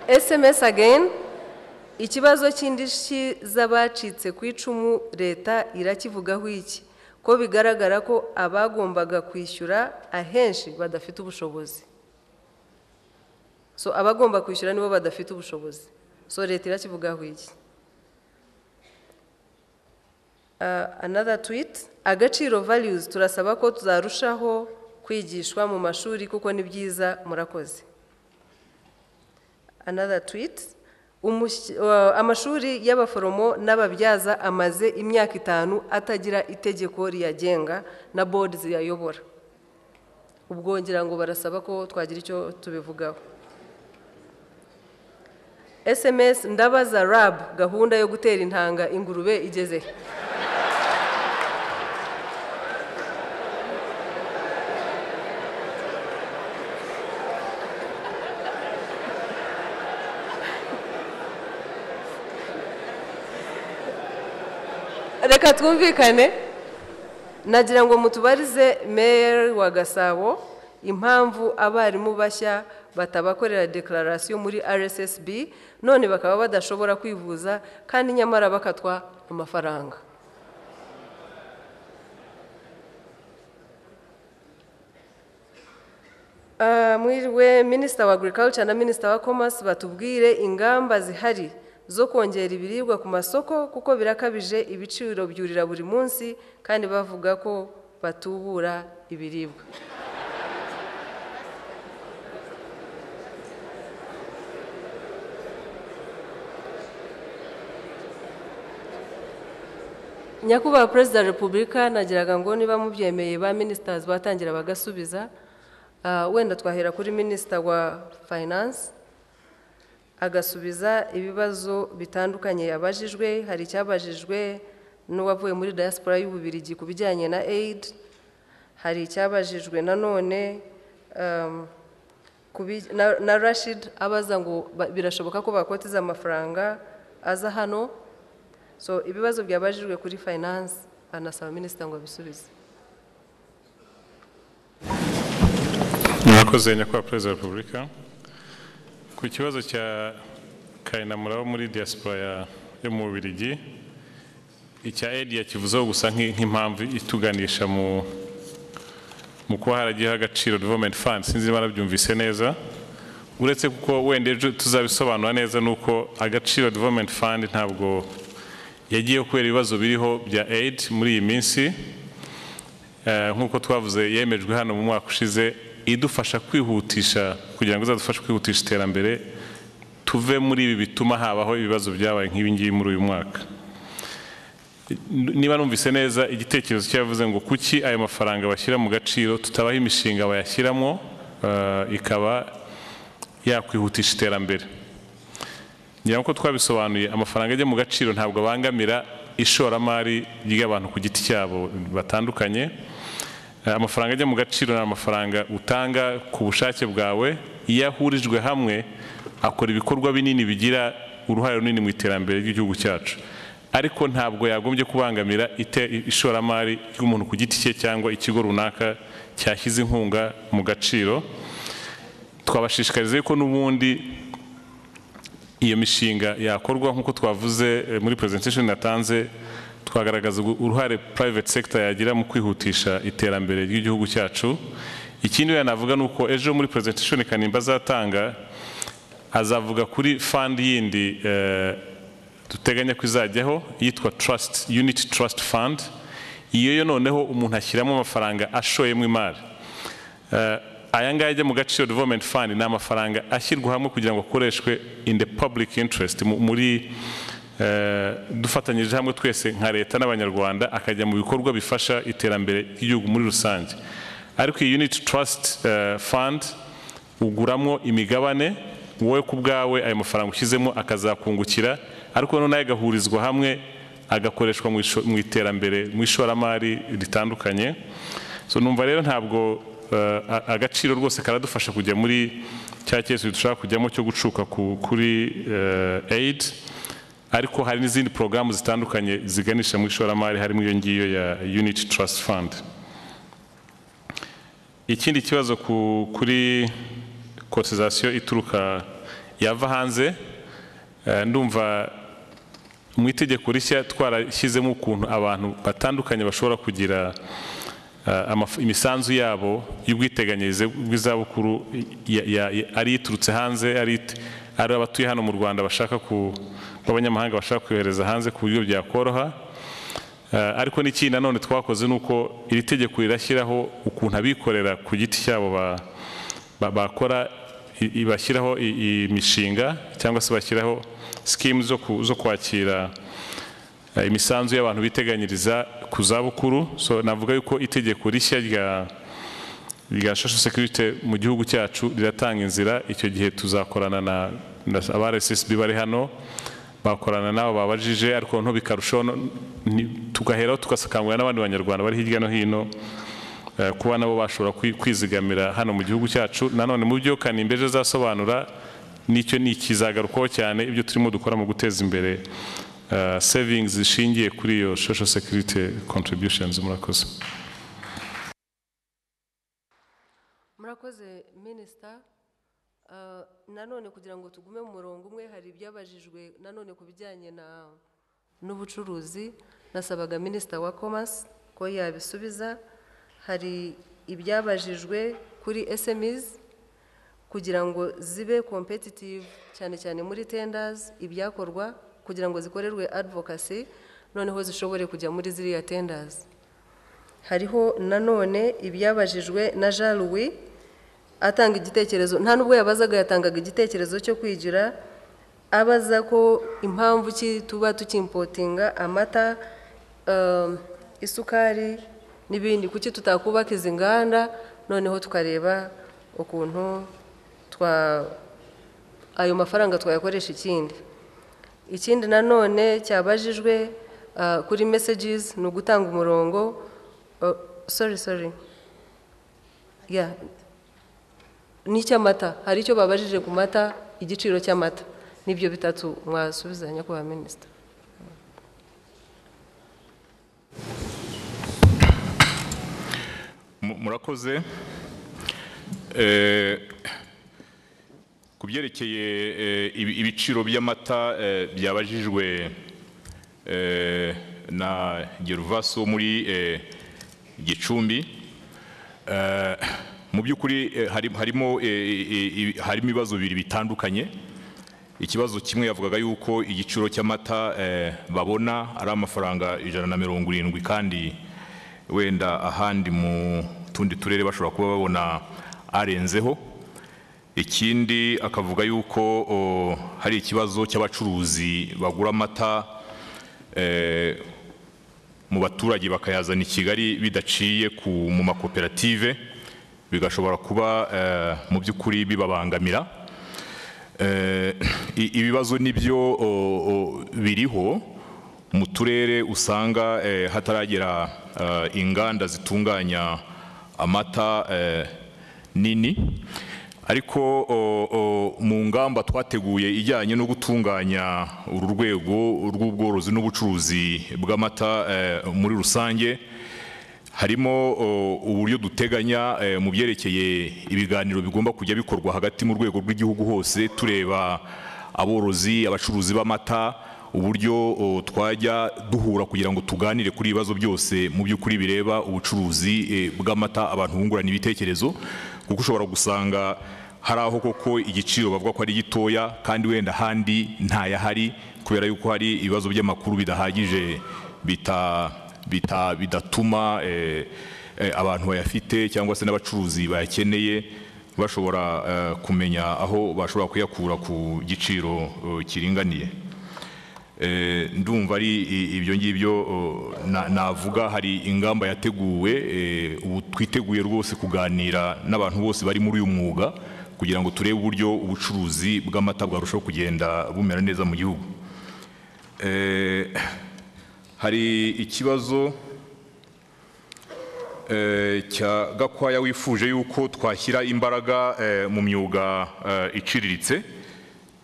SMS again, ikibazo cy'indishyi z'abacitse ku icumu leta irakivugaho iki? Ko bigaragara ko abagombaga kwishyura ahenshi badafite ubushobozi. So abagomba kwishyura nibo badafite ubushobozi. So leta irakivugaho iki? Another tweet, agaciro values turasaba ko tuzarushaho kwigishwa mu mashuri kuko ni byiza, murakoze. Another tweet, amashuri y'abaforomo n'ababyaza amaze imyaka 5 atagira itegeko riyagenga na board ziyayobora. Ubwo ngira ngo barasaba ko twagira icyo tubivugaho. SMS, ndabaza RAB gahunda yo gutera intanga ingurube igeze. Reka twumvikane, nagira ngo mutubarize Mayor wa Gasabo impamvu abarimu bashya batabakorera declaration muri RSSB none bakaba badashobora kwivuza kandi nyamara bakatwa amafaranga. Mwiriwe Minister wa Agriculture na Minister wa Commerce batubwire ingamba zihari zo kongera ibiribwa ku masoko kuko birakabije ibiciro byurira buri munsi kandi bavuga ko batubura ibiribwa. Nyakubahwa Perezida wa Repubulika, nagiraga ngo niba mubyemeye ba ministers batangira bagasubiza, wenda twahera kuri Minister wa Finance agasubiza ibibazo bitandukanye yabajijwe. Hari icyabajijwe n'uwavuye muri diaspora y'Ububirigi ku bijyanye na aid, hari icyabajijwe nanone na Rashid abaza ngo birashoboka ko bakotiza amafaranga aza hano. So ibibazo byabajijwe kuri finance anasaba Minister ngo bisubize. Murakoze Nyakubahwa Perezida wa Repubulika. Ku kibazo cya Kayinamura wo muri diaspora yo mu Bubiligi, icya aid yakivuzeho gusa nk'impamvu ituganisha mu kuba haragiye agaciro development fund. Sinzi niba nabyumvise neza, uretse kuko wenda ejo tuzabisobanura neza nuko agaciro development fund ntabwo yagiye kubera ibibazo biriho bya aid muri iyi minsi. Nk'uko twavuze yemejwe hano mu mwaka ushize idufasha kwihutisha kugira ngo izadufashe kwihutisha iterambere tuve muri ibi bituma habaho ibibazo byabaye nk'ibi ngibi muri uyu mwaka. Niba numvise neza igitekerezo cyavuze ngo kuki ayo mafaranga bashyira mu gaciro tutabaho imishinga bayashyiramo ikaba yakwihutisha iterambere. Ngira ngo twabisobanuye, amafaranga ajya mu gaciro ntabwo abangamira ishoramari ry'abantu ku giti cyabo batandukanye. Amafaranga ajya mu gaciro ni amafaranga utanga ku bushake bwawe, iyo ahurijwe hamwe akora ibikorwa binini bigira uruhare runini mu iterambere ry'igihugu cyacu, ariko ntabwo yagombye kubangamira ishoramari ry'umuntu ku giti cye cyangwa ikigo runaka cyashyize inkunga mu gaciro. Twabashishikariza ko n'ubundi iyo mishinga yakorwa nk'uko twavuze muri presentation natanze, twagaragaza uruhare private sector yagira mu kwihutisha iterambere ry'igihugu cyacu. Ikindi yanavuga nuko ejo muri presentation Kanimba azatanga azavuga kuri fund yindi duteganya kwizajyaho yitwa Trust Unit Trust Fund. Iyo noneho umuntu ashyiramo amafaranga ashoyemo imari. Aya ngaya ajya mu Gaciro Development Fund ni amafaranga ashyirwa hamwe kugira ngo akoreshwe in the public interest, muri dufatanyije hamwe twese nka leta n'abanyarwanda, akajya mu bikorwa bifasha iterambere ry'igihugu muri rusange. Ariko iyi Unit Trust Fund uguramo imigabane, wowe ku bwawe ayo mafaranga ushyizemo akazakungukira, ariko noneho agahurizwa hamwe agakoreshwa mu iterambere, mu ishoramari ritandukanye. So numva rero ntabwo agaciro rwose karadufasha kujya muri cya cyerekezo dushaka kujyamo cyo gucuka kuri aid, ariko hari n'izindi porogaramu zitandukanye ziganisha mu ishoramari, harimo iyo ngiyo ya Unit Trust Fund. Ikindi kibazo kuri cotisation ituruka yava hanze, ndumva mu itegeko rishya twarashyizemo ukuntu abantu batandukanye bashobora kugira imisanzu yabo y'ubwiteganyirize bw'izabukuru ari iturutse hanze, ari abatuye hano mu Rwanda bashaka b'abanyamahanga bashaka kohereza hanze ku buryo byakoroha. Ariko n'ikindi nanone twakoze nuko iri tegeko rirashyiraho ukuntu abikorera ku giti cyabo bakora, bashyiraho imishinga cyangwa se bashyiraho schemes zo kwakira imisanzu y'abantu biteganyiriza ku zabukuru. So navuga yuko itegeko rishya rya social security mu gihugu cyacu riratanga inzira. Icyo gihe tuzakorana na RSSB bari hano, bakorana nabo babajije, ariko nto bikarushaho tugaheraho tugasakangurira n'abandi banyarwanda bari hirya no hino kuba nabo bashobora kwizigamira hano mu gihugu cyacu. Nanone mu byo Kanimba ejo azasobanura, nicyo ni ikizagarukaho cyane ibyo turimo dukora mu guteza imbere savings zishingiye kuri iyo social security contributions. Murakoze. Murakoze Minister. Nanone kugira ngo tugume mu murongo umwe, hari ibyabajijwe nanone ku bijyanye n'ubucuruzi, nasabaga Minister wa Commerce ko yabisubiza. Hari ibyabajijwe kuri SMEs kugira ngo zibe competitive cyane cyane muri tenders, ibyakorwa kugira ngo zikorerwe advocacy, noneho zishobore kujya muri ziriya tenders. Hariho nanone ibyabajijwe na Jean Louis atanga igitekerezo, nta nubwo yabazaga, yatangaga igitekerezo cyo kwigira, abaza ko impamvu tuba tukimportinga amata, isukari n'ibindi, kuki tutakubaka izi nganda noneho tukareba ukuntu ayo mafaranga twayakoresha ikindi nanone cyabajijwe kuri messages ni ugutanga umurongo. Sorry yeah, n'icy'amata, hari icyo babajije ku mata, igiciro cy'amata. Nibyo bitatu mwasubizanya kwa Minister. Murakoze. Ku byerekeye ibiciro by'amata byabajijwe na Gervaso muri Gicumbi, mu by'ukuri harimo ibibazo bibiri bitandukanye. Ikibazo kimwe yavugaga yuko igiciro cy'amata babona ari amafaranga 170, kandi wenda ahandi mu tundi turere bashobora kuba babona arenzeho. Ikindi akavuga yuko hari ikibazo cy'abacuruzi bagura amata mu baturage bakayazana i Kigali bidaciye mu makoperative, bigashobora kuba mu by'ukuri bibabangamira. Ibibazo nibyo biriho mu turere usanga hataragera inganda zitunganya amata nini, ariko mu ngamba twateguye ijyanye no gutunganya uru rwego rw'ubworozi n'ubucuruzi bw'amata muri rusange, harimo uburyo duteganya mu byerekeye ibiganiro bigomba kujya bikorwa hagati mu rwego rw'igihugu hose, tureba aborozi, abacuruzi b'amata, uburyo twajya duhura kugira ngo tuganire kuri ibibazo byose mu by'ukuri bireba ubucuruzi bw'amata, abantu bungurana ibitekerezo, kuko ushobora gusanga hari aho koko igiciro bavuga ko ari gitoya kandi wenda ahandi ntayahari, kubera yuko hari ibibazo by'amakuru bidahagije bidatuma abantu bayafite cyangwa se n'abacuruzi bayakeneye bashobora kumenya aho bashobora kuyakura ku giciro kiringaniye. Ndumva ari ibyo ngibyo navuga. Hari ingamba yateguwe, ubu twiteguye rwose kuganira n'abantu bose bari muri uyu mwuga kugira ngo turebe uburyo ubucuruzi bw'amata bwarushaho kugenda bumera neza mu gihugu. Hari ikibazo cya Gakwaya wifuje yuko twashyira imbaraga mu myuga iciriritse.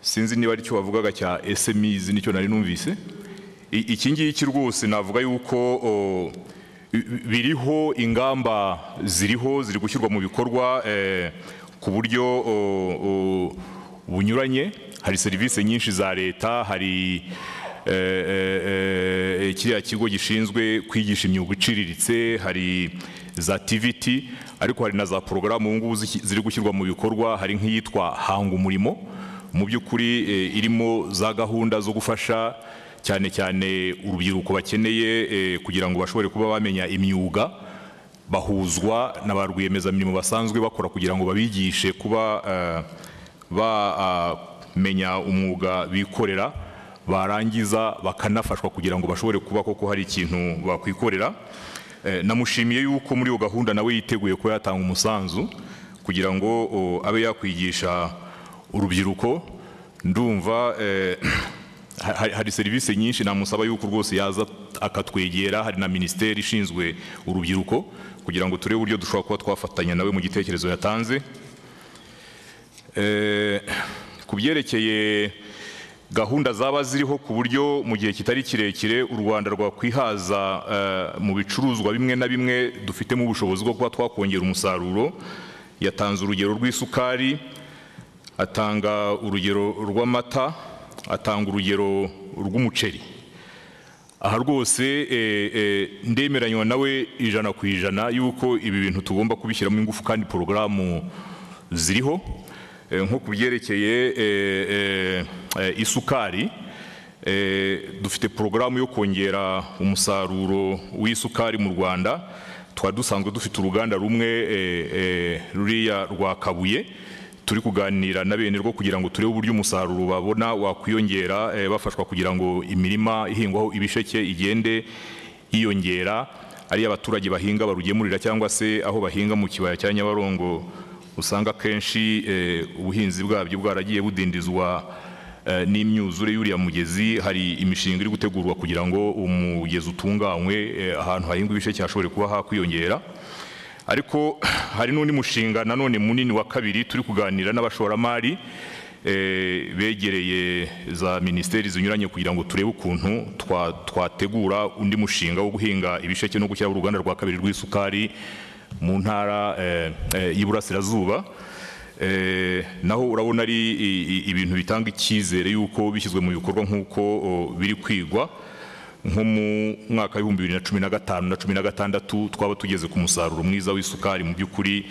Sinzi niba ari cyo bavugaga cya SMEs, nicyo nari numvise. Iki ngiki rwose navuga yuko biriho ingamba ziri gushyirwa mu bikorwa ku buryo bunyuranye. Hari serivisi nyinshi za leta, hari kiriya kigo gishinzwe kwigisha imyuga iciriritse, hari za TVT, ariko hari na za porogaramu ngubu ziri gushyirwa mu bikorwa. Hari nk'iyitwa Hanga Umurimo, mu by'ukuri irimo za gahunda zo gufasha cyane cyane urubyiruko bakeneye kugira ngo bashobore kuba bamenya imyuga, bahuzwa na ba rwiyemezamirimo basanzwe bakora kugira ngo babigishe kuba bamenya umwuga bikorera, barangiza bakanafashwa kugira ngo bashobore kuba koko hari ikintu bakwikorera. Namushimiye yuko muri iyo gahunda nawe yiteguye ko yatanga umusanzu kugira ngo abe yakwigisha urubyiruko. Ndumva hari serivisi nyinshi namusaba yuko rwose yaza akatwegera. Hari na minisiteri ishinzwe urubyiruko kugira ngo turebe uburyo dushobora kuba twafatanya nawe mu gitekerezo yatanze. Ku byerekeye gahunda zaba ziriho ku buryo mu gihe kitari kirekire u Rwanda rwakwihaza mu bicuruzwa bimwe na bimwe dufitemo ubushobozi bwo kuba twakongera umusaruro, yatanze urugero rw'isukari, atanga urugero rw'amata, atanga urugero rw'umuceri. Aha rwose ndemeranywa nawe 100% yuko ibi bintu tugomba kubishyiramo ingufu kandi porogaramu ziriho. Nko ku byerekeye isukari, dufite porogaramu yo kongera umusaruro w'isukari mu Rwanda. Twari dusanzwe dufite uruganda rumwe ruriya rwa Kabuye, turi kuganira na bene rwo kugira ngo turebe uburyo umusaruro babona wakwiyongera bafashwa kugira ngo imirima ihingwaho ibisheke igende yiyongera. Ari abaturage bahinga barugemurira cyangwa se aho bahinga mu kibaya cya Nyabarongo usanga kenshi ubuhinzi bwabyo bwaragiye budindizwa n'imyuzure y'uriya mugezi. Hari imishinga iri gutegurwa kugira ngo umugezi utunganywe, ahantu hahingwa ibisheke hashobore kuba hakwiyongera. Ariko hari n'undi mushinga nanone munini wa kabiri turi kuganira n'abashoramari begereye za minisiteri zinyuranye kugira ngo turebe ukuntu twategura undi mushinga wo guhinga ibisheke no gushyiraho uruganda rwa kabiri rw'isukari mu ntara y'Iburasirazuba. Naho urabona ari ibintu bitanga icyizere yuko bishyizwe mu bikorwa nk'uko biri kwigwa. Nko mu mwaka wa 2015 na 2016 twaba tugeze ku musaruro mwiza w'isukari mu by'ukuri,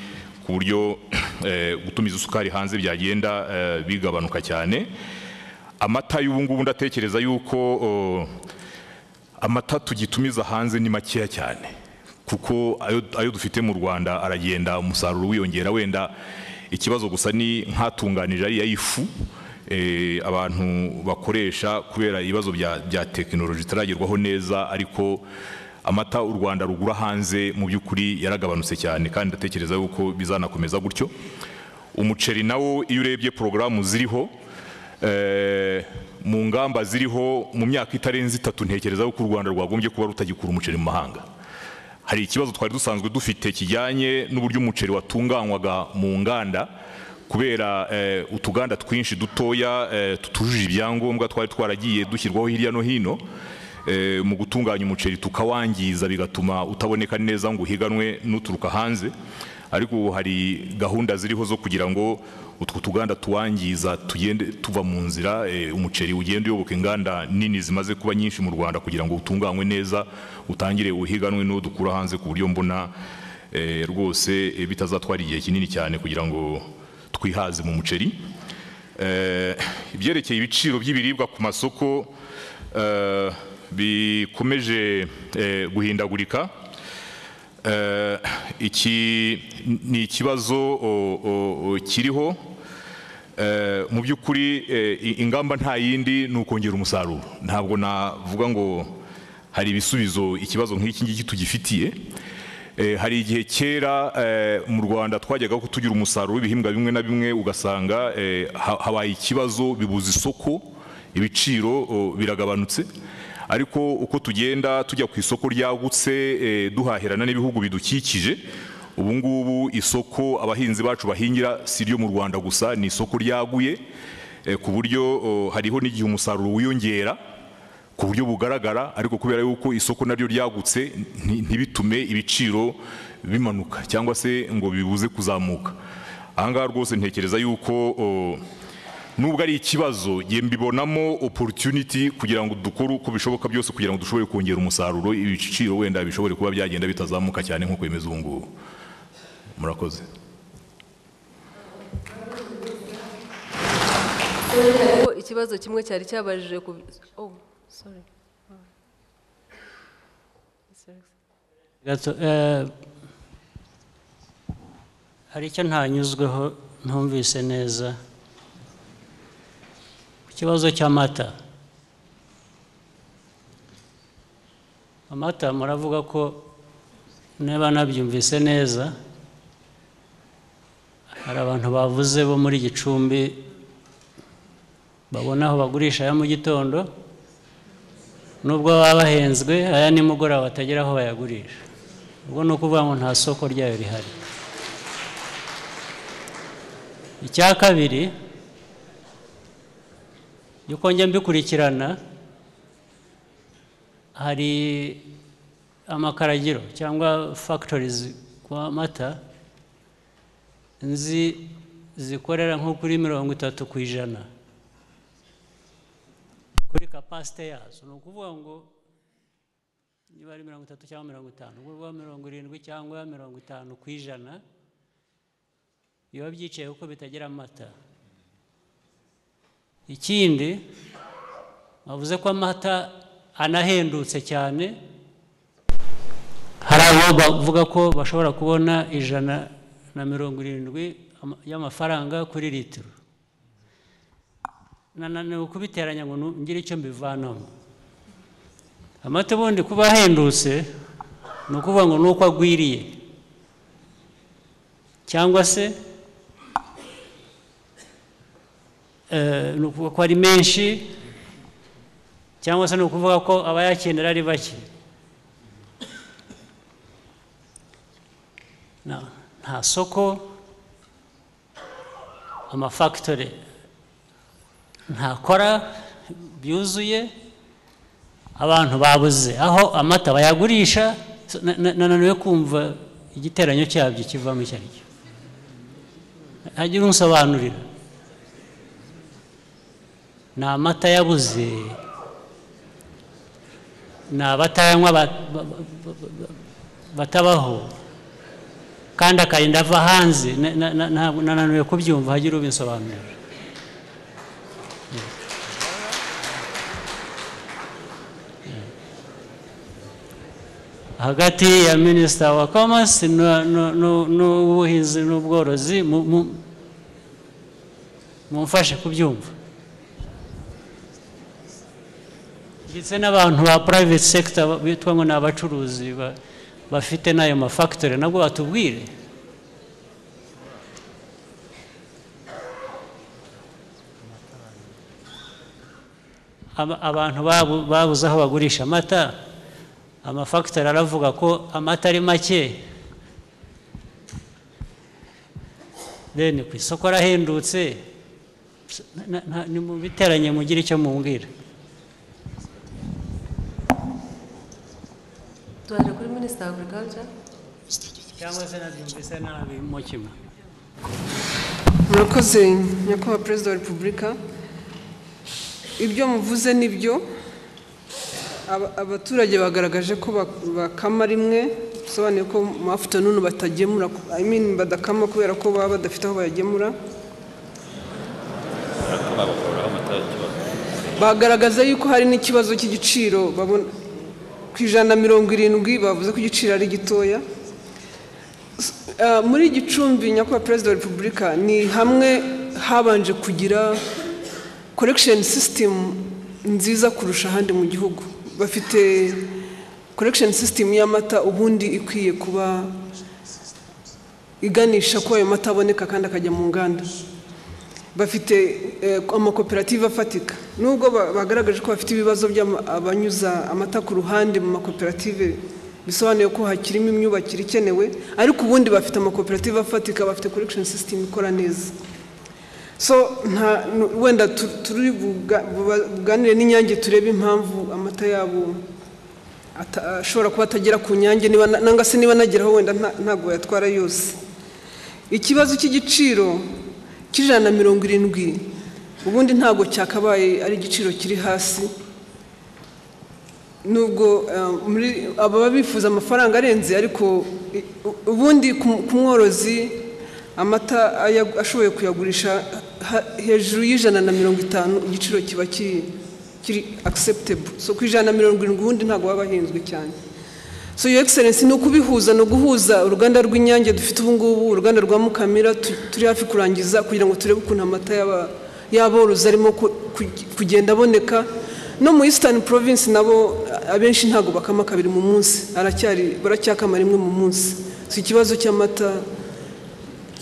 ku buryo gutumiza isukari hanze byagenda bigabanuka cyane. Amata y'ubu ngubu ndatekereza yuko amata tugitumiza hanze ni makeya cyane, kuko ayo dufite mu Rwanda aragenda umusaruro wiyongera. Wenda ikibazo gusa ni nkatunganije ari y'ifu abantu bakoresha kubera ibibazo bya tekinoloji itaragerwaho neza, ariko amata u Rwanda rugura hanze mu by'ukuri yaragabanutse cyane kandi ndatekereza yuko bizanakomeza gutyo. Umuceri nawo iyo urebye porogaramu ziriho mu ngamba ziriho mu myaka itarenze 3 ntekereza yuko u Rwanda rwagombye kuba rutagikura umuceri mu mahanga. Hari ikibazo twari dusanzwe dufite kijyanye n'uburyo umuceri watunganywaga mu nganda kubera utuganda twinshi dutoya tutujuje ibyangombwa twari twaragiye dushyirwaho hirya no hino mu gutunganya umuceri tukawangiza bigatuma utaboneka neza ngo uhiganwe n'uturuka hanze. Ariko hari gahunda ziriho zo kugira ngo utwo tuganda tuwangiza tugende tuva mu nzira, umuceri ugende uyoboka inganda nini zimaze kuba nyinshi mu Rwanda kugira ngo utunganywe neza utangire uhiganwe no dukura hanze, ku buryo mbona rwose bitazatwara igihe kinini cyane kugira ngo twihaze mu muceri. Ibyerekeye ibiciro by'ibiribwa ku masoko bikomeje guhindagurika. Iki ni ikibazo kiriho. Mu by'ukuri ingamba nta yindi ni ukongera umusaruro. Ntabwo navuga ngo hari ibisubizo ikibazo nk'iki ngiki tugifitiye. Hari igihe kera mu Rwanda twajyaga ko tugira umusaruro w'ibihingwa bimwe na bimwe ugasanga habaye ikibazo, bibuza isoko, ibiciro biragabanutse. Ariko uko tugenda tujya ku isoko ryagutse duhahirana n'ibihugu bidukikije, ubu ngubu isoko abahinzi bacu bahingira si ryo mu Rwanda gusa, ni isoko ryaguye, ku buryo hariho n'igihe umusaruro wiyongera ku buryo bugaragara, ariko kubera yuko isoko naryo ryagutse ntibitume ibiciro bimanuka cyangwa se ngo bibuze kuzamuka. Ahangaha rwose ntekereza yuko nubwo ari ikibazo mbibonamo opportunity kugira ngo dukore uko bishoboka byose kugira ngo dushobore kongera umusaruro, ibiciro wenda bishobore kuba byagenda bitazamuka cyane nk'uko bimeze ubu ngubu. Murakoze. Ikibazo kimwe cyari cyabajije ku hari icyo ntanyuzweho ntumvise neza ku kibazo cy'amata. Amata muravuga ko niba nabyumvise neza hari abantu bavuze bo muri Gicumbi babona aho bagurisha aya mu gitondo, nubwo baba bahenzwe aya nimugoroba batagira aho bayagurisha. Ubwo ni ukuvuga ngo nta soko ryayo rihari. Icya kabiri, yuko njya mbikurikirana, hari amakaragiro cyangwa factories kwa mata nzi zikorera nko kuri 30% kuri capacity yazo. Ni ukuvuga ngo niba ari 30 cyangwa 50, ubwo 70 cyangwa 50% biba byicaye kuko bitagira amata. Ikindi bavuze ko amata anahendutse cyane, hari abo bavuga ko bashobora kubona 170 y'amafaranga kuri litiro. Nananiwe kubiteranya ngo ngire icyo mbivanamo. Amata ubundi kuba ahendutse ni ukuvuga ngo nuko agwiriye cyangwa se ni ukuvuga ko ari menshi cyangwa se ni ukuvuga ko abayakenera ari bake. Nta soko, amafactory ntakora byuzuye, abantu babuze aho amata bayagurisha. Nananiwe kumva igiteranyo cyabyo kivamo icyo ari cyo. Hagira unsobanurira. Ni amata yabuze, ni abatayanywa batabaho, kandi akarinda ava hanze. Nananiwe kubyumva, hagira ubinsobanurira. Hagati ya Minister wa Commerce n'ubuhinzi n'ubworozi mumfashe kubyumva. Ndetse n'abantu ba private sector bitwa ngo n'abacuruzi bafite n'ayo mafactory nabwo batubwire. Abantu babuze aho bagurisha amata, amafactory aravuga ko amata ari make, then ku isoko arahendutse ni mu biteranye mugira icyo mumbwira. Twaje kuri Minister of Agriculture cyangwa se nabyumvise nabi mu kimwe. Murakoze nyakubahwa Perezida wa Repubulika, ibyo muvuze nibyo. Abaturage bagaragaje ko bakama rimwe, bisobanuye ko mu afternoon batagemura, badakama kubera ko baba badafite aho bayagemura. Bagaragaza yuko hari n'ikibazo cy'igiciro, babona ku 170 bavuze ko igiciro ari gitoya. Muri Gicumbi nyakubahwa Perezida wa Repubulika ni hamwe habanje kugira collection system nziza kurusha ahandi mu gihugu. Bafite collection system y'amata ubundi ikwiye kuba iganisha ko ayo mata aboneka kandi akajya mu nganda. Bafite amakoperative afatika, nubwo bagaragaje ko bafite ibibazo by'abanyuza amata ku ruhande mu makoperative, bisobanuye ko hakirimo imyubakire ikenewe, ariko ubundi bafite amakoperative afatika, bafite collection system ikora neza. So wenda turi buganire n'Inyange turebe impamvu amata yabo ashobora kuba atagera ku Nyange, nanga se niba nageraho wenda ntago yatwara yose. Ikibazo cy'igiciro cy'170 ubundi ntago cyakabaye ari igiciro kiri hasi, nubwo muri aba bifuza amafaranga arenze, ariko ubundi ku mworozi amata ashoboye kuyagurisha hejuru y'150 igiciro kiba kiri acceptable. So ku 170 ubundi ntago baba bahenzwe cyane. So your excellency no kubihuza no guhuza uruganda rw'Inyange dufite ubu ngubu, uruganda rwa Mukamira turi hafi kurangiza, kugira ngo turebe ukuntu amata y'aborozi arimo kugenda aboneka. No mu Eastern Province nabo abenshi ntago bakama kabiri mu munsi, baracyakama rimwe mu munsi. So ikibazo cy'amata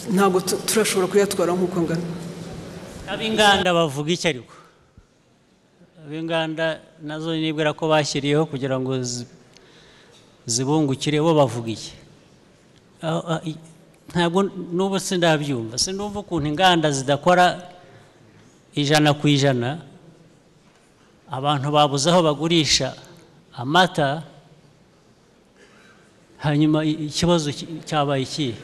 ntago turashobora kuyatwara nk'uko ngana. Ab'inganda bavuga iki ariko? Ab'inganda nazo nibwira ko bashyiriyeho kugira ngo zibungukire, bo bavuga iki? Ntabwo n'ubu sindabyumva, sinumva ukuntu inganda zidakora 100%, abantu babuze aho bagurisha amata, hanyuma ikibazo cyabaye iki?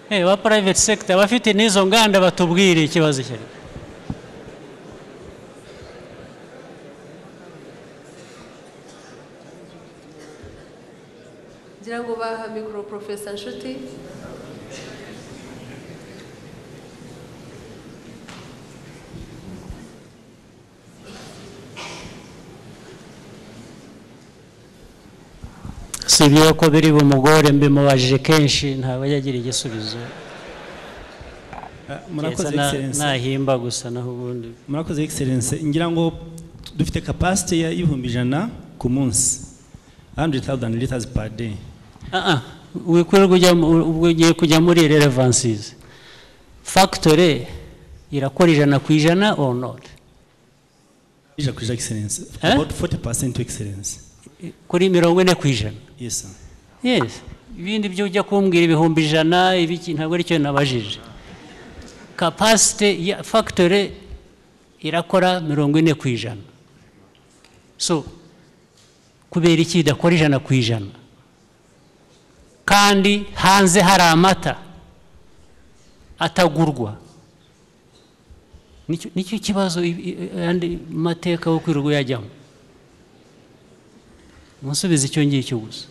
Ba private sector bafite n'izo nganda batubwire ikibazo cyari. ngira ngo baha mikoro Professor Nshuti. Si ibyo ko biri bumugore mbimubajije kenshi ntabwo yagira igisubizo. Murakoze Excellence. Nahimba gusa naho ubundi. Murakoze Excellence. Ngira ngo dufite capacity ya 1,100 ku munsi. 100,000 liters per day. Ugiye kujya muri relevances. Factory irakora 100% or not? Excellence. About 40% Excellence. Kuri 40%. Yes sir. Yes. Ibindi byo ujya kumbwira 100,000 ibiki ntabwo ari cyo nabajije. Capacity ya factory irakora 40%. So kubera iki idakora 100%? Kandi hanze hari amata atagurwa. Nicyo kibazo andi mateka yo kwirirwa yajyamo. Musubize icyo ngicyo gusa.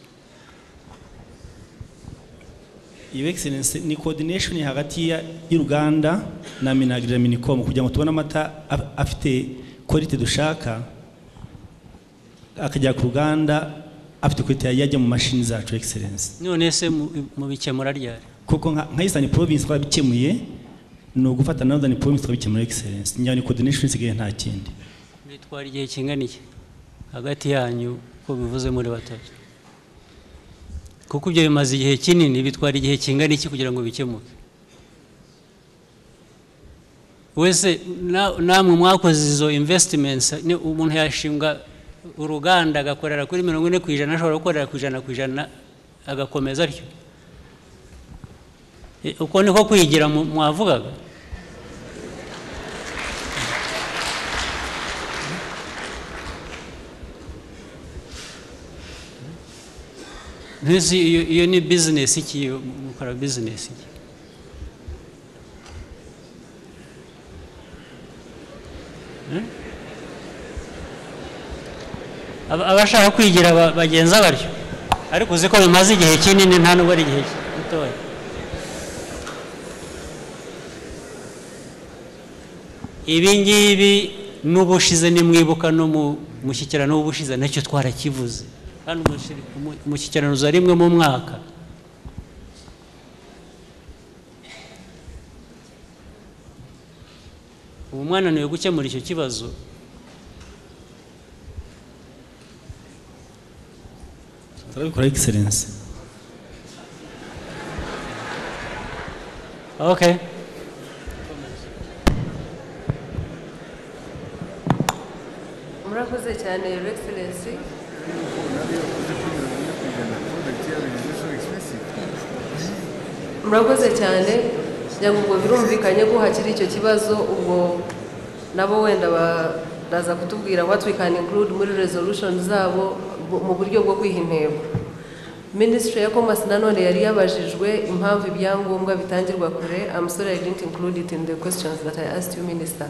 Your Excellency, ni coordination hagati y'Uruganda na Minagri na Minicom kugira ngo tubone amata afite quality dushaka, akajya ku ruganda afite quality yajya mu mashini zacu Excellency. None se mu bikemura ryari? Kuko nka Eastern Province twabikemuye, no gufata Northern Province twabikemura Excellency. Njya ni coordination isigaye nta kindi. Bitwara igihe kingana iki hagati yanyu ko bivuze muri batatu? Kuko ibyo bimaze igihe kinini, bitwara igihe kingana iki kugira ngo bikemuke? Wese namwe mwakoze izo investments, umuntu yashinga uruganda agakorera kuri 40%, ashobora gukorera ku 100% agakomeza aryo. uko niko kwigira mwavugaga. Iyo ni business iki, mukora business iki? Abashaka kwigira bagenza baryo, ariko uzi ko bimaze igihe kinini, nta nubwo ari igihe gitoya. Ibi ngibi n'ubushize nimwibuka no mu mushyikirano w'ubushize nacyo twarakivuze, kandi umushyikirano uza rimwe mu mwaka. Ubu mwananiwe gukemura icyo kibazo, turabikora excellence. Okay. Murakoze cyane Your Excellency. Murakoze cyane, kugira ngo birumvikanye ko hakiri icyo kibazo, ubwo nabo wenda baraza kutubwira what we can include muri resolution zabo mu buryo bwo kwiha intego. Ministry ya Commerce nanone yari yabajijwe impamvu ibyangombwa bitangirwa kure. I'm sorry I didn't include it in the questions that I asked you, Minister.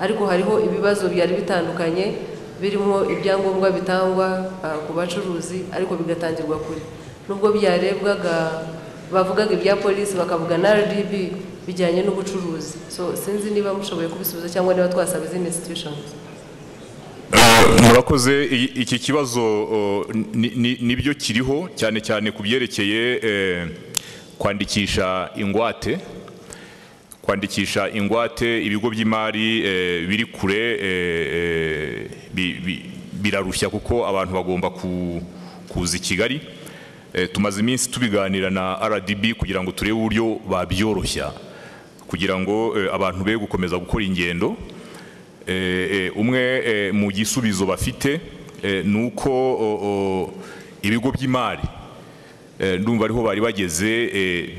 Ariko hariho ibibazo byari bitandukanye birimo ibyangombwa bitangwa ku bacuruzi ariko bigatangirwa kure. Nubwo byarebwaga bavugaga ibya polisi bakavuga na RDB bijyanye n'ubucuruzi. So sinzi niba mushoboye kubisubiza cyangwa niba twasaba izindi institutions. Murakoze, iki kibazo nibyo kiriho cyane cyane kubyerekeye kwandikisha ingwate ibigo by'imari biri kure birarushya kuko abantu bagomba kuza i Kigali. Tumaze iminsi tubiganira na RDB kugira ngo turebe uburyo babyoroshya kugira ngo abantu be gukomeza gukora ingendo. Umwe mu gisubizo bafite nuko ibigo by'imari ndumva ariho bari bageze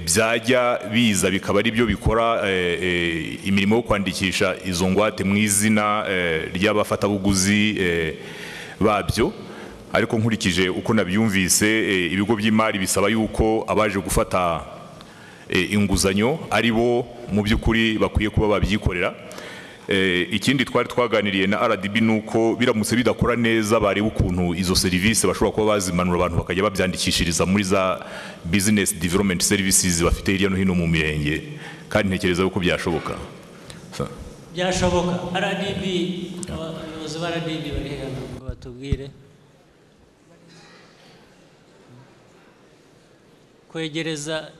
byajya biza bikaba ari byo bikora imirimo yo kwandikisha izo ngwate mu izina ry'abafatabuguzi babyo. Ariko nkurikije uko nabyumvise, ibigo by'imari bisaba yuko abaje gufata inguzanyo ari bo mu by'ukuri bakwiye kuba babyikorera. Ikindi twari twaganiriye na RDB nuko biramutse bidakora neza bareba ukuntu izo service bashobora kuba bazimanura abantu bakajya babyandikishiriza muri za business development services bafite hirya no hino mu mirenge, kandi ntekereza yuko byashoboka. Byashoboka. RDB, abayobozi ba RDB bari hano ngo batubwire kwegereza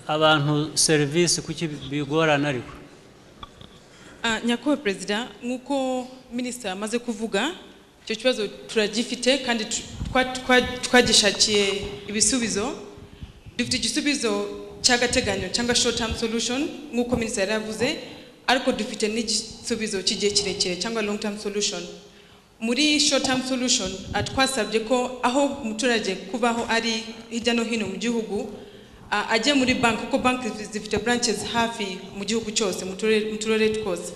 abantu service kuki bigorana. Ariko Nyakubahwa Perezida, nk'uko Minisitiri amaze kuvuga, icyo kibazo turagifite kandi twagishakiye ibisubizo. Dufite igisubizo cy'agateganyo cyangwa short term solution nk'uko Minisitiri yari yavuze, ariko dufite n'igisubizo cy'igihe kirekire cyangwa long term solution. Muri short term solution twasabye ko aho umuturage kubaho ari hirya no hino mu gihugu ajye muri banki, kuko banki zifite branches hafi mu gihugu cyose mu turere twose,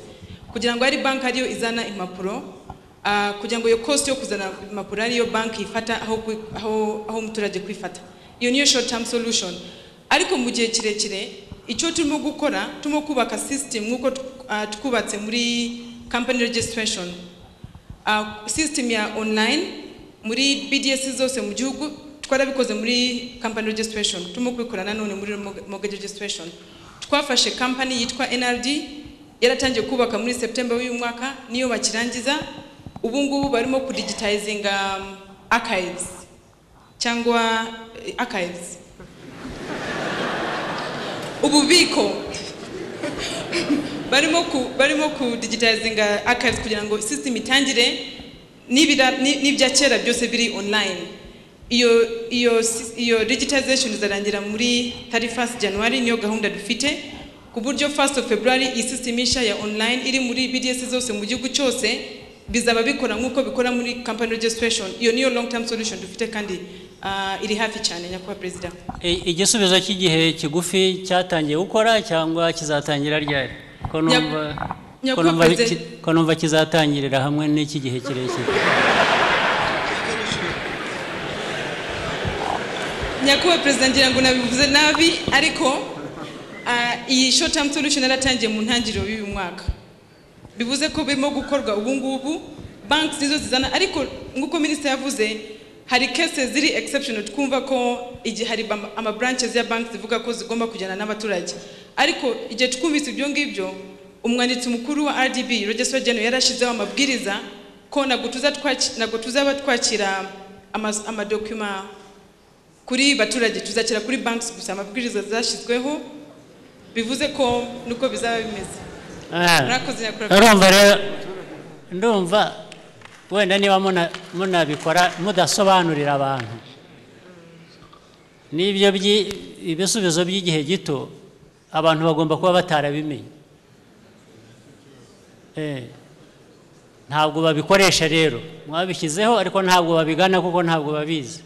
kugira ngo ari banki ariyo izana impapuro, kugira ngo iyo cost yo kuzana impapuro ariyo banki ifata aho umuturage kwifata. Iyo niyo short term solution. Ariko mu gihe kirekire icyo turimo gukora, turimo kubaka system nk'uko twubatse muri company registration, system ya online muri BDS zose mu gihugu. Twarabikoze muri company registration, turimo kubikorana none muri mortgage registration. Twafashe company yitwa NRD yaratangiye kubaka muri September uyu mwaka, niyo bakirangiza. Ubu ngubu barimo kudigitizing archives cyangwa archives, ububiko barimo kudigitizing archives kugira ngo system itangire n'ibya kera byose biri online. Iyo digitization izarangira muri 31st January, niyo gahunda dufite, ku buryo 1st of February iyi system isha ya online iri muri BDS zose mu gihugu cyose bizaba bikora nk'uko bikora muri company registration. Iyo niyo long term solution dufite kandi iri hafi cyane nyakubahwa perezida. Igisubizo cy'igihe kigufi cyatangiye gukora cyangwa kizatangira ryari? Ko numva kizatangirira hamwe n'iki gihe kirekire. Nyakubahwa perezida ngira ngo nabivuze nabi ariko iyi short term solution yaratangiye mu ntangiriro y'uyu mwaka. Bivuze ko birimo gukorwa ubu ngubu banks nizo zizana ariko nguko minister yavuze hari cases ziri exceptional twumva ko igihe hari ama branches ya banks zivuga ko zigomba kujyana n'abaturage ariko igihe twumvise ibyo ngibyo umwanditsi mukuru wa RDB Registrar General yarashizeho amabwiriza ko nago tuzaba twakira ama document kuri baturage tuzakira kuri banks gusa amabwiriza zashizweho bivuze ko nuko bizaba bimeze. Urumva rero ndumva wenda niba munabikora mudasobanurira abantu n'ibyo ibisubizo by'igihe gito abantu bagomba kuba batarabimenye. Ntabwo babikoresha rero mwabishyizeho ariko ntabwo babigana kuko ntabwo babizi.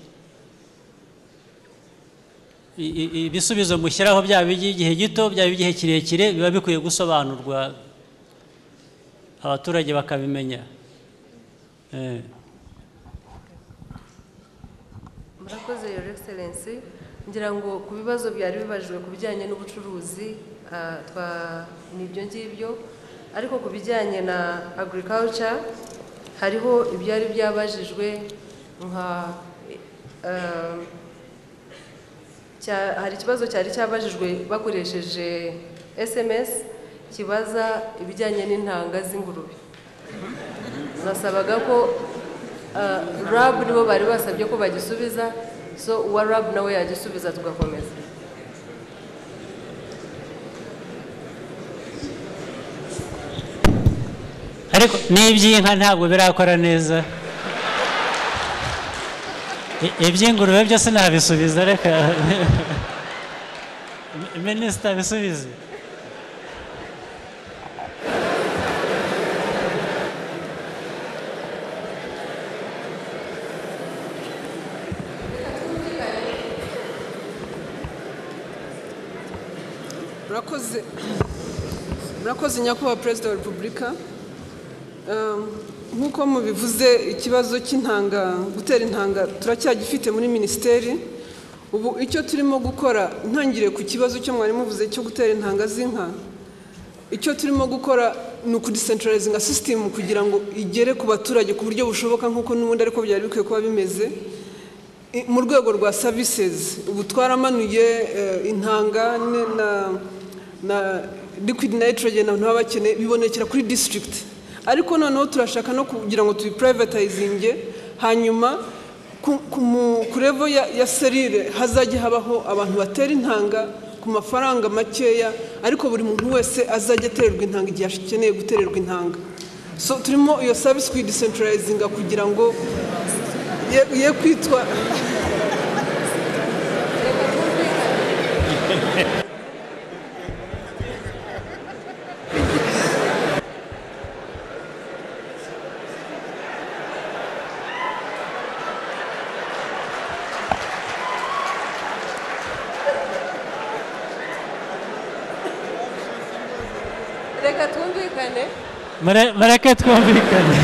Ibisubizo mushyiraho byaba iby'igihe gito byaba iby'igihe kirekire biba bikwiye gusobanurwa abaturage bakabimenya. Murakoze Your Excellency, ngira ngo ku bibazo byari bibajijwe ku bijyanye n'ubucuruzi n'ibyo ngibyo ariko ku bijyanye na agriculture hariho ibyari byabajijwe hari ikibazo cyari cyabajijwe bakoresheje SMS kibaza ibijyanye n'intanga z'ingurube. Nasabaga ko RAB nibo bari basabye ko bagisubiza so uwa RAB nawe yagisubiza tugakomeza. Ariko n'iby'inka ntabwo birakora neza. Iby'ingurube byose nabisubiza reka Minisita bisubize. Murakoze nyakubahwa Perezida wa Repubulika. Nk'uko mubivuze ikibazo cy'intanga gutera intanga turacyagifite muri ministeri. Ubu icyo turimo gukora ntangire ku kibazo cyo mwari muvuze cyo gutera intanga z'inka. Icyo turimo gukora ni ukudecentralizinga system kugira ngo igere ku baturage ku buryo bushoboka nk'uko n'ubundi ariko byari bikwiye kuba bimeze. Mu rwego rwa services ubu twaramanuye intanga na liquid nitrogen abantu baba bakeneye bibonekera kuri district. Ariko noneho turashaka no kugira ngo tubiprivatizinge hanyuma ku level ya serire hazajya habaho abantu batera intanga ku mafaranga makeya ariko buri muntu wese azajya atererwa intanga igihe akeneye gutererwa intanga. So turimo iyo service ku decentralizinga kugira ngo ye kwitwa Mureke twumvikane.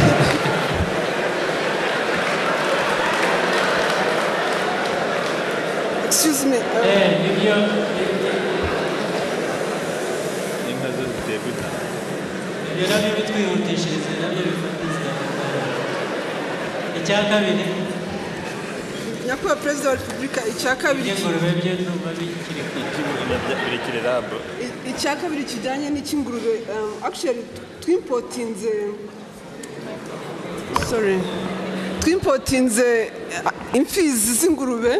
Excuse me. Inka zo ziterwa intanga. Ibyo nabyo bitwihutishirize nabyo bifatiza. Icya kabiri. Nyakubahwa Perezida wa Repubulika icya kabiri. Icya kabiri kijyanye n'ikingurube actually twimpotinze imfizi z'ingurube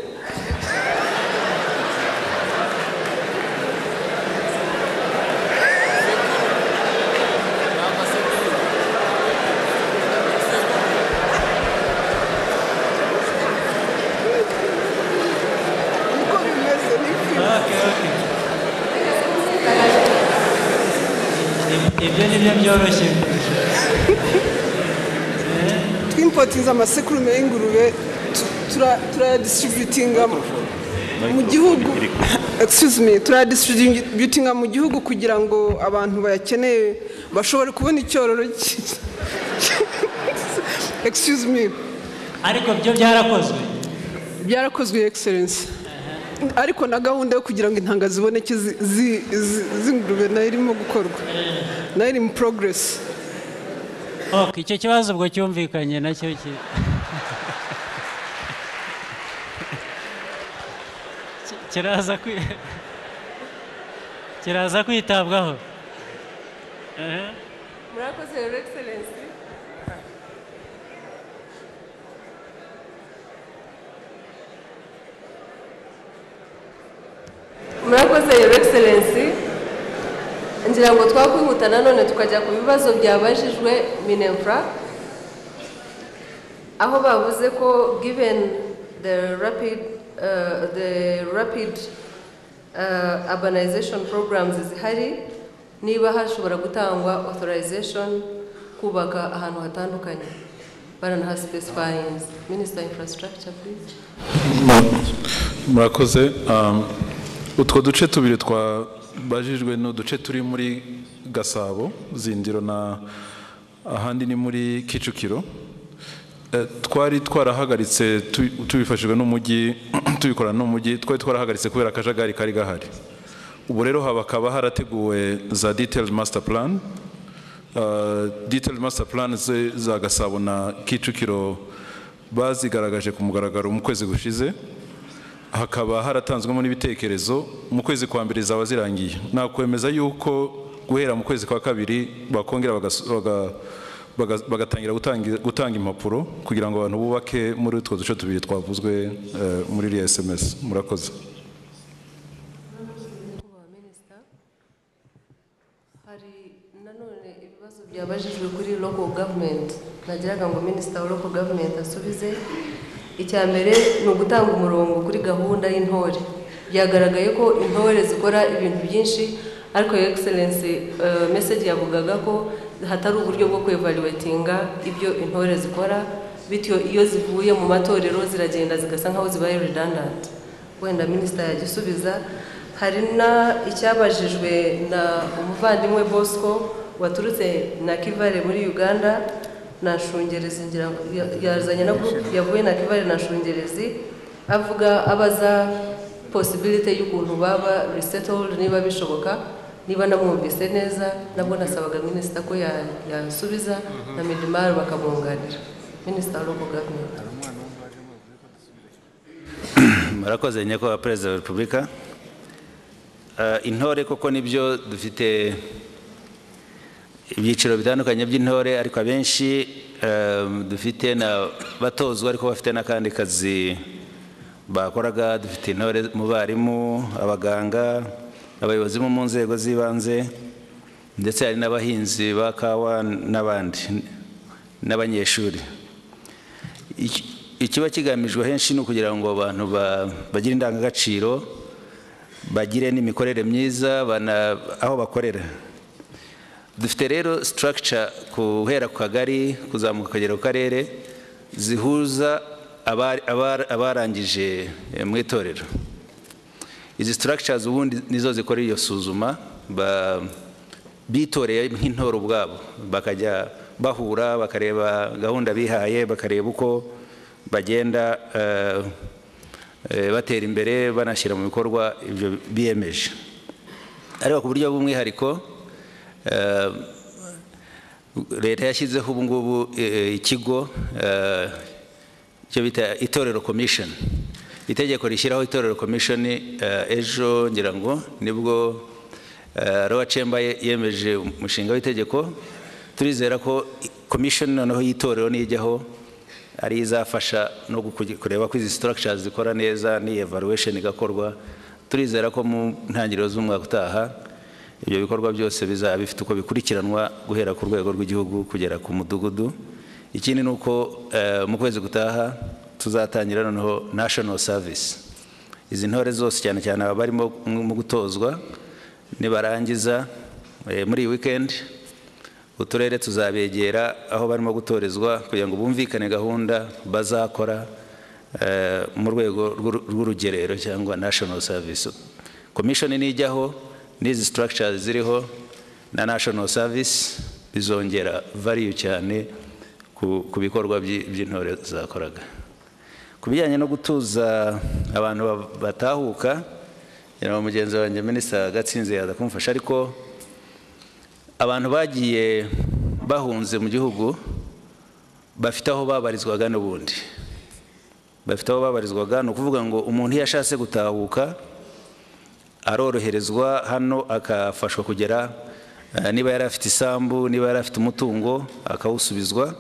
ibyo ni byo byoroshye. twimpotinze amasekurume y'ingurube turayadistributinga mu gihugu, excuse me, turayadistributinga mu gihugu kugira ngo abantu bayakeneye bashobore kubona icyororo excuse me. Ariko byo byarakozwe? Byarakozwe, Excellency. Ariko na gahunda yo kugira ngo intanga ziboneke z'ingurube nayo irimo gukorwa, nayo iri mu progress. Okay, icyo kibazo ubwo cyumvikanye nacyo kiraza kwitabwaho. Murakoze, Your Excellency. Murakoze, Your Excellency. Ngira ngo twakwihuta nanone tukajya ku bibazo byabajijwe Minefra, aho bavuze ko given the rapid urbanization programs zihari, niba hashobora gutangwa authorization kubaka ahantu hatandukanye, baranahaspecifying. Minister Infrastructure, please. Murakoze. Utwo duce tubiri twabajijwe no duce turi muri Gasabo, Zindiro na ahandi ni muri Kicukiro. Twari twarahagaritse tubifashijwe n'umujyi, tubikorana n'umujyi, twari twarahagaritse kubera akajagari kari gahari. Ubu rero habakaba harateguwe za detailed master plan. Detailed master plan za Gasabo na Kicukiro bazigaragaje ku mugaragaro mu kwezi gushize. Hakaba haratanzwemo n'ibitekerezo, mu kwezi kwa mbere zaba zirangiye. Nakwemeza yuko guhera mu kwezi kwa kabiri bakongera bagatangira gutanga impapuro kugira ngo abantu bubake muri utwo duce tubiri twavuzwe muri iriya SMS. Murakoze. Hari nanone ibibazo byabajijwe kuri local government, nagiraga ngo Minister wa local government asubize. Icya mbere ni ugutanga umurongo kuri gahunda y'intore. Byagaragaye ko intore zikora ibintu byinshi, ariko Your Excellency message yavugaga ko hatari uburyo bwo kwevaluatinga ibyo intore zikora, bityo iyo zivuye mu matorero ziragenda zigasa nkaho zibaye redundant. Wenda Minister yagisubiza. Hari na icyabajijwe na umuvandimwe Bosco waturutse na Kivale muri Uganda, na Shungerezi, ngira yazanye na group yavuye na Kivale na Shungerezi, abaza possibility y'ukuntu baba resettled niba bishoboka. Niba namwumvise neza, nabwo nasabaga Minister ko yasubiza na Midimar bakamwunganira. Minister wa local government. Murakoze nyakubahwa Perezida wa Repubulika. Intore koko nibyo dufite ibyiciro bitandukanye by'intore, ariko abenshi dufite na batozwa ariko bafite n'akandi kazi bakoraga. Dufite intore mu barimu, abaganga, abayobozi mu nzego z'ibanze, ndetse hari n'abahinzi ba kawa n'abandi n'abanyeshuri. Ikiba kigamijwe henshi ni ukugira ngo abantu bagire indangagaciro, bagire n'imikorere myiza aho bakorera. Dufite rero structure guhera ku kagari kuzamuka kugera ku karere zihuza abarangije mu itorero. Izi structures ubundi nizo zikora iyo suzuma, bitoreye nk'intore ubwabo, bakajya bahura bakareba gahunda bihaye, bakareba uko bagenda batera imbere banashyira mu bikorwa ibyo biyemeje. Ariko ku buryo bw'umwihariko leta yashyizeho ubu ngubu ikigo cyo bita itorero commission. Itegeko rishyiraho itorero commission ejo ngira ngo nibwo Roa Chamber yemeje umushinga w'itegeko. Turizera ko commission noneho y'itorero nijyaho ari izafasha no kureba ko izi structures zikora neza, ni evaluation igakorwa. Turizera ko mu ntangiriro z'umwaka utaha ibyo bikorwa byose bizaba bifite uko bikurikiranwa guhera ku rwego rw'igihugu kugera ku mudugudu. Ikindi ni uko mu kwezi gutaha tuzatangira noneho national service. Izi ntore zose cyane cyane barimo mu gutozwa nibarangiza muri weekend uturere tuzabegera aho barimo gutorezwa kugira ngo bumvikane gahunda bazakora mu rwego rw'urugerero cyangwa national service. Commission nijyaho n'izi structures ziriho na national service bizongera value cyane ku bikorwa by'intore zakoraga. Ku bijyanye no gutuza abantu batahuka, mugenzi wanjye Minisita Gatsinzi yaza kumfasha, ariko abantu bagiye bahunze mu gihugu bafite aho babarizwaga n'ubundi. Bafite aho babarizwaga, ni ukuvuga ngo umuntu iyo ashatse gutahuka aroroherezwa hano akafashwa kugera, niba yari afite isambu, niba yari afite umutungo akawusubizwa.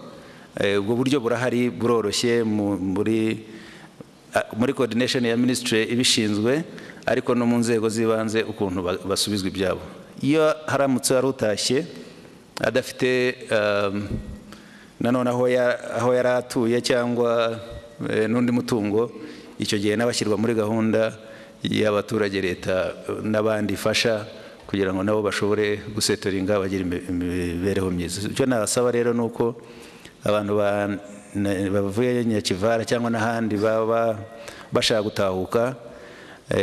Ubwo buryo burahari, buroroshye muri coordination ya ministry ibishinzwe, ariko no mu nzego z'ibanze ukuntu basubizwa ibyabo. Iyo haramutse arutashye adafite nanone aho yari atuye cyangwa n'undi mutungo, icyo gihe n'abashyirwa muri gahunda y'abaturage leta n'abandi ifasha kugira ngo nabo bashobore gusetoringa bagira imibereho myiza. Icyo nasaba rero ni uko abantu bavuye Nyakivara cyangwa n'ahandi baba bashaka gutahuka,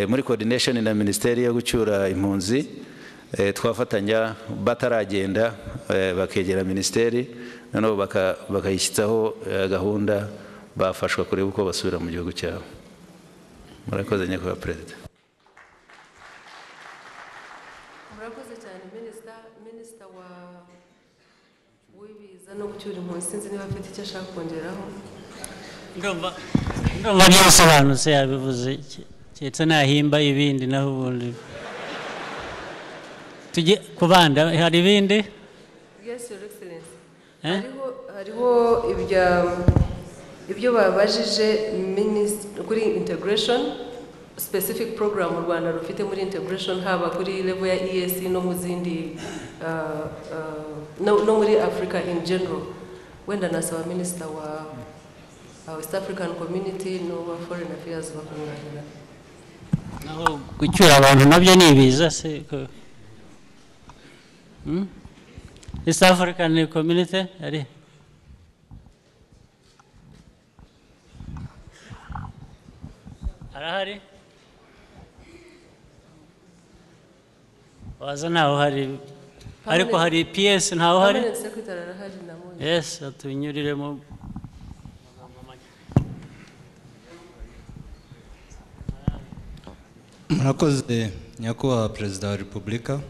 muri coordination na Minisiteri yo gucyura impunzi twafatanya bataragenda bakegera Minisiteri, noneho bakayishyitsaho gahunda bafashwa kureba uko basubira mu gihugu cyabo. Murakoze Nyakubahwa Perezida. Murakoze cyane Minisita w'ibiza no gucyura impunzi, sinzi niba afite icyo ashaka kongeraho. Ndumva byasobanutse yabivuze, keretse nahimba ibindi naho ubundi tujye kubanda. Hari ibindi? Yes, Your Excellency. Hariho ibyo babajije kuri integration, specific program u Rwanda rufite muri integration, haba kuri level ya EAC no mu zindi no muri Africa in general. Wenda nasaba Minister wa West African Community no wa Foreign Affairs bakunganira. Naho gucyura abantu nabyo ni ibiza se ko East African Community ari arahari? Waza naho hari, ariko hari PS ntaho hari? Yes, atunyuriremo. Murakoze Nyakubahwa Perezida wa Repubulika.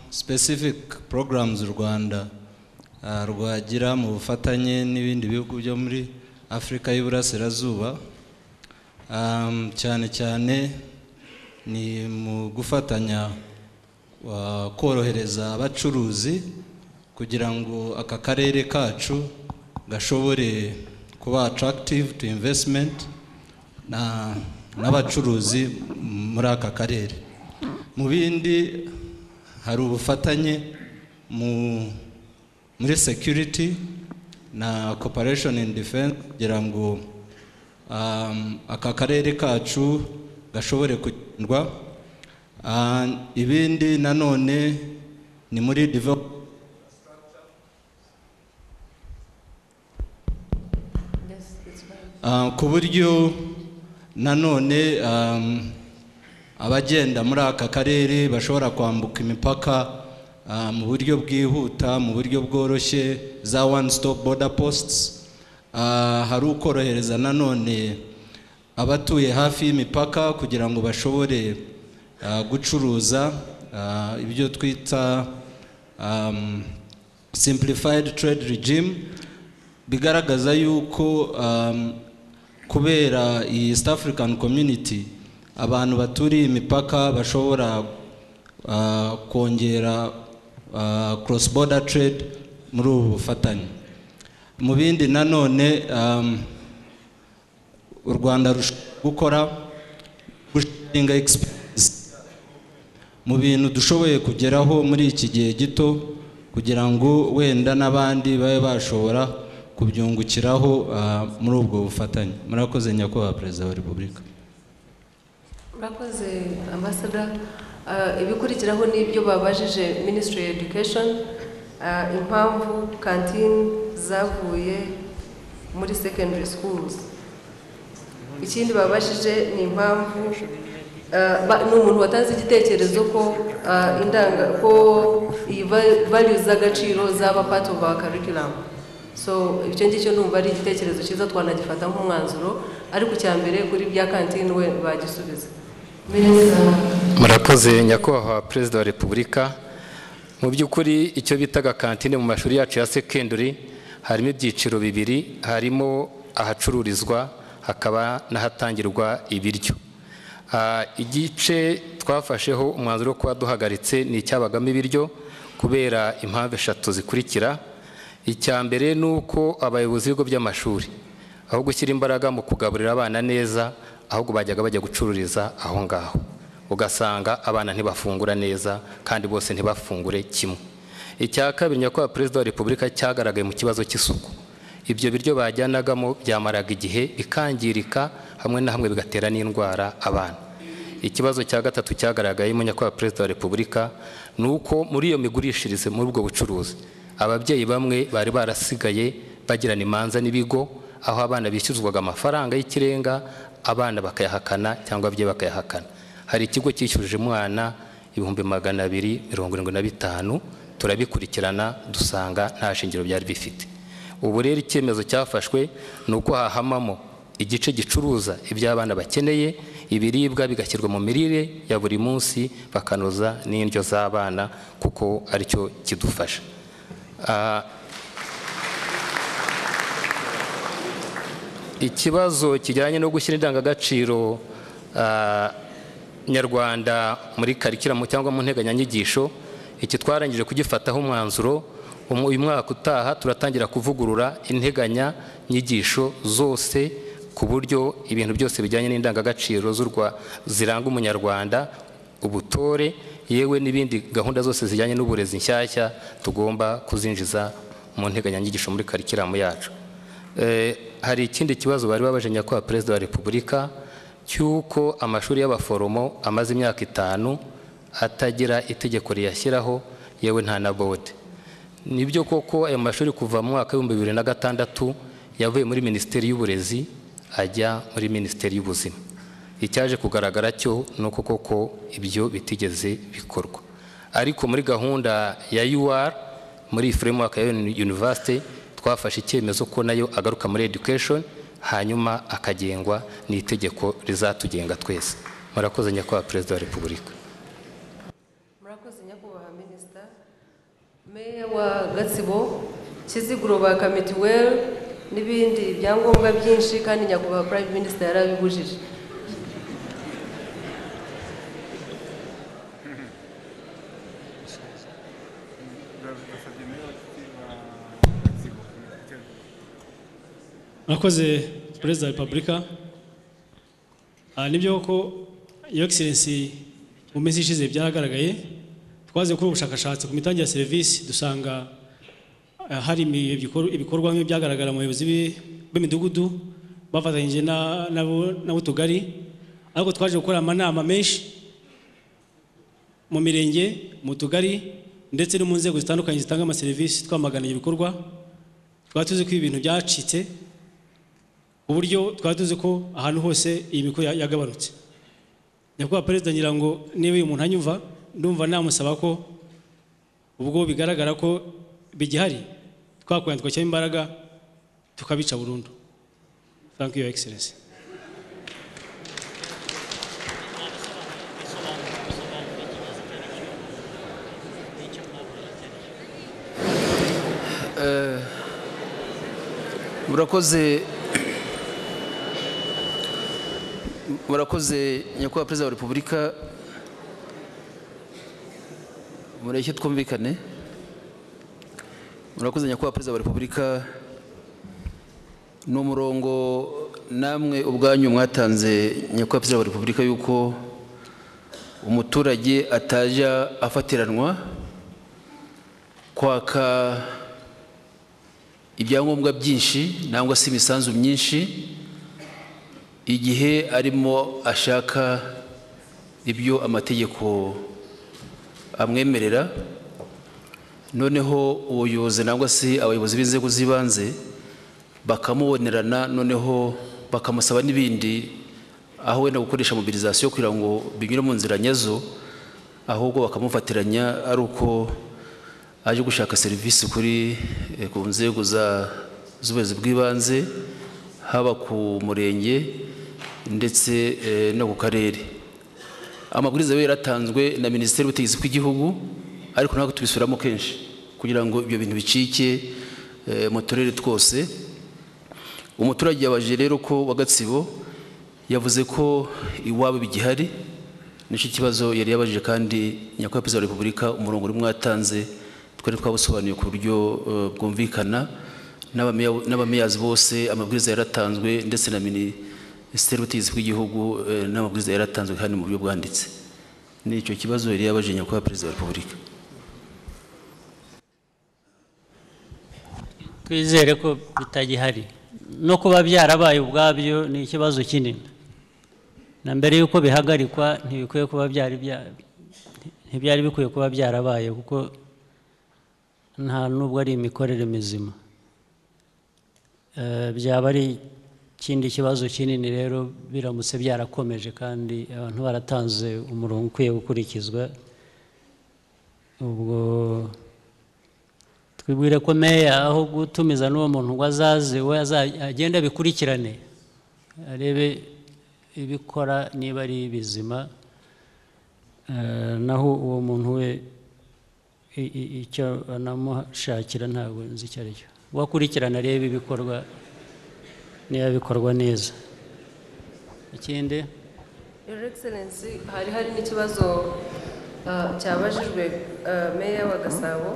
Specific programs u Rwanda rwagira mu bufatanye n'ibindi bihugu byo muri Afrika y'Iburasirazuba, cyane cyane ni mu gufatanya korohereza abacuruzi kugira ngo aka karere kacu gashobore kuba attractive to investment n'abacuruzi muri aka karere. Mu bindi hari ubufatanye muri security na cooperation in defense kugira ngo aka karere kacu gashobore kugendwa. Ibindi nanone ni muri ku buryo nanone abagenda muri aka karere bashobora kwambuka imipaka mu buryo bwihuta, mu buryo bworoshye, za one stop border posts. Hari ukorohereza nanone abatuye hafi y'imipaka kugira ngo bashobore gucuruza ibyo twita simplified trade regime, bigaragaza yuko kubera iyi East African Community abantu baturiye imipaka bashobora kongera cross border trade muri ubu bufatanye. Mu bindi nanone u Rwanda gukora gushinga experience mu bintu dushoboye kugeraho muri iki gihe gito kugira ngo wenda n'abandi babe bashobora kubyungukiraho muri ubwo bufatanye. Murakoze Nyakubahwa Perezida wa Repubulika. Murakoze Ambassador. Ibikurikiraho n'ibyo babajije Ministry of Education impamvu kantine zavuye muri secondary schools. Ikindi babajije ni impamvu ni umuntu watanze igitekerezo ko ko iyi values z'agaciro zaba part of our curriculum. So icyo ngicyo numva ari igitekerezo cyiza twanagifata nk'umwanzuro, ariko icya mbere kuri bya kantine we bagisubiza. Murakoze nyakubahwa Perezida wa Repubulika. Mu by'ukuri icyo bitaga kantine mu mashuri yacu ya secondary harimo ibyiciro bibiri, harimo ahacururizwa hakaba n'ahatangirwa ibiryo. Igice twafasheho umwanzuro kuba duhagaritse ni icyabagamo ibiryo kubera impamvu eshatu zikurikira. Icya mbere ni uko abayobozi b'ibigo by'amashuri aho gushyira imbaraga mu kugaburira abana neza, ahubwo bajyaga bajya gucururiza aho ngaho, ugasanga abana ntibafungura neza kandi bose ntibafungure kimwe. Icya kabiri nyakubahwa Perezida wa Repubulika cyagaragaye mu kibazo cy'isuku. Ibyo biryo bajyanagamo byamaraga igihe bikangirika, hamwe na hamwe bigatera n'indwara abana. Ikibazo cya gatatu cyagaragaye mu nyakubahwa Perezida wa Repubulika ni uko muri iyo migurishirize, muri ubwo bucuruzi, ababyeyi bamwe bari barasigaye bagirana imanza n'ibigo, aho abana bishyuzwaga amafaranga y'ikirenga, abana bakayahakana cyangwa ababyeyi bakayahakana. Hari ikigo cyishyurije umwana 275, turabikurikirana dusanga nta shingiro byari bifite. Ubu rero icyemezo cyafashwe ni uko hahamamo igice gicuruza ibyo abana bakeneye, ibiribwa bigashyirwa mu mirire ya buri munsi, bakanoza n'indyo z'abana kuko aricyo kidufasha. Ikibazo kijyanye no gushyira indangagaciro nyarwanda muri karikiramu cyangwa mu nteganyanyigisho, iki twarangije kugifataho umwanzuro. Uyu mwaka utaha turatangira kuvugurura integanyanyigisho zose ku buryo ibintu byose bijyanye n'indangagaciro ziranga umunyarwanda, ubutore, yewe n'ibindi gahunda zose zijyanye n'uburezi nshyashya tugomba kuzinjiza mu nteganyanyigisho muri karikiramu yacu. Hari ikindi kibazo bari babaje nyakubahwa Perezida wa Repubulika cy'uko amashuri y'abaforomo amaze imyaka 5 atagira itegeko riyashyiraho, yewe nta na bode. Nibyo koko ayo mashuri kuva mu mwaka 2006 yavuye muri Minisiteri y'Uburezi ajya muri Minisiteri y'Ubuzima. Icyaje kugaragara cyo nuko koko ibyo bitigeze bikorwa, ariko muri gahunda ya UR muri framework ya university twafashe icyemezo ko nayo agaruka muri education, hanyuma akagengwa n'itegeko rizatugenga twese. Murakoze nyakubahwa Perezida wa Repubulika. Murakoze nyakubahwa Minister. Meya wa Gatsibo, Kiziguro baka mituweli n'ibindi byangombwa byinshi kandi nyakubahwa Prime Minister yarabibujije. Murakoze Perezida wa Repubulika. Nibyo ko Your Excellency mu minsi ishize byaragaragaye, twaze gukora ubushakashatsi ku mitangire ya serivisi, dusanga hari ibikorwa bimwe byagaragara mu bayobozi b'imidugudu bafatanyije n'ab'utugari, ariko twaje gukora amanama menshi mu mirenge, mu tugari ndetse no mu nzego zitandukanye zitanga amaserivisi, twamagana ibyo bikorwa. Twari tuzi ko ibintu byacitse, uburyo twari tuzi ko ahantu hose iyi mikoro yagabanutse. Nyakubahwa Perezida, ngira ngo niba uyu muntu anyumva, ndumva namusaba ko ubwo bigaragara ko bigihari twakwenda twashyira imbaraga tukabica burundu. Thank you, Your Excellency. Murakoze nyakubahwa Perezida wa Repubulika. Mureke twumvikane. Murakoze nyakubahwa Perezida wa Repubulika. N'umurongo namwe ubwanyu mwatanze nyakubahwa Perezida wa Repubulika yuko umuturage ataja afatiranwa kwaka ibyangombwa byinshi nangwa se imisanzu myinshi igihe arimo ashaka ibyo amategeko amwemerera. noneho ubuyobozi nangwa se abayobozi b'inzego z'ibanze bakamubonerana, noneho bakamusaba n'ibindi, aho wenda gukoresha mobilisation kugira ngo binyure mu nzira nyazo, ahubwo bakamufatiranya ari uko aje gushaka serivisi kuri ku nzego z'ubuyobozi bw'ibanze, haba ku murenge ndetse no ku karere. Amabwiriza yaratanzwe na Minisiteri y'Ubutegetsi bw'Igihugu, ariko ntabwo tubisubiramo kenshi kugira ngo ibyo bintu bicike mu turere twose. Umuturage yabaje rero ko wa Gatsibo yavuze ko iwabo bigihari, nicyo kibazo yari yabajije, kandi Nyakubahwa Perezida wa Repubulika umurongo uri mwatanze twari twabusobanuye ku buryo bwumvikana n'abameyazi bose. Amabwiriza yaratanzwe ndetse na Minisiteri y'Ubutegetsi bw'Igihugu n'amabwiriza yaratanzwe kandi mu buryo bwanditse. Nicyo kibazo yari yabajije Nyakubahwa Perezida wa Repubulika. Twizere ko bitagihari, no kuba byarabaye ubwabyo ni ikibazo kinini, na mbere y'uko bihagarikwa ntibyari bikwiye kuba byarabaye, kuko nta nubwo ari imikorere mizima. Byaba ari ikindi kibazo kinini rero biramutse byarakomeje kandi abantu baratanze umurongo ukwiye gukurikizwa. Ubwo twibwire ko meya aho gutumiza n'uwo muntu ngo azaze we agenda bikurikirane, arebe ibikora niba ari bizima, naho uwo muntu we icyo anamushakira ntabwo nzi icyo ari cyo. Wakurikirana arebe ibikorwa niba bikorwa neza. Ikindi, Your Excellency, hari n'ikibazo cyabajijwe meya wa Gasabo.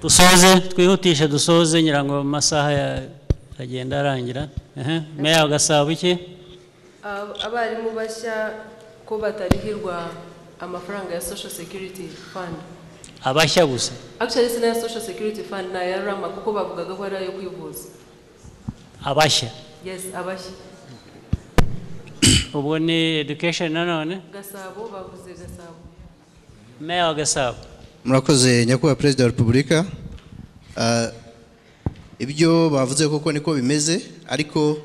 Dusoze, twihutishe dusoze, nyirango amasaha agenda arangira. Meya wa Gasabo iki? Abarimu bashya ko batarihirwa amafaranga ya Social Security Fund. Abashya gusa? Actually sina Social Security Fund na ya Rama, kuko bavugaga ko ari ayo kwivuza. Abashya? Yes, abashya. Ubwo ni education nanone? Gasabo, bavuze Gasabo. Meya wa Gasabo. Murakoze Nyakubahwa Perezida wa Repubulika. Ibyo bavuze koko niko bimeze, ariko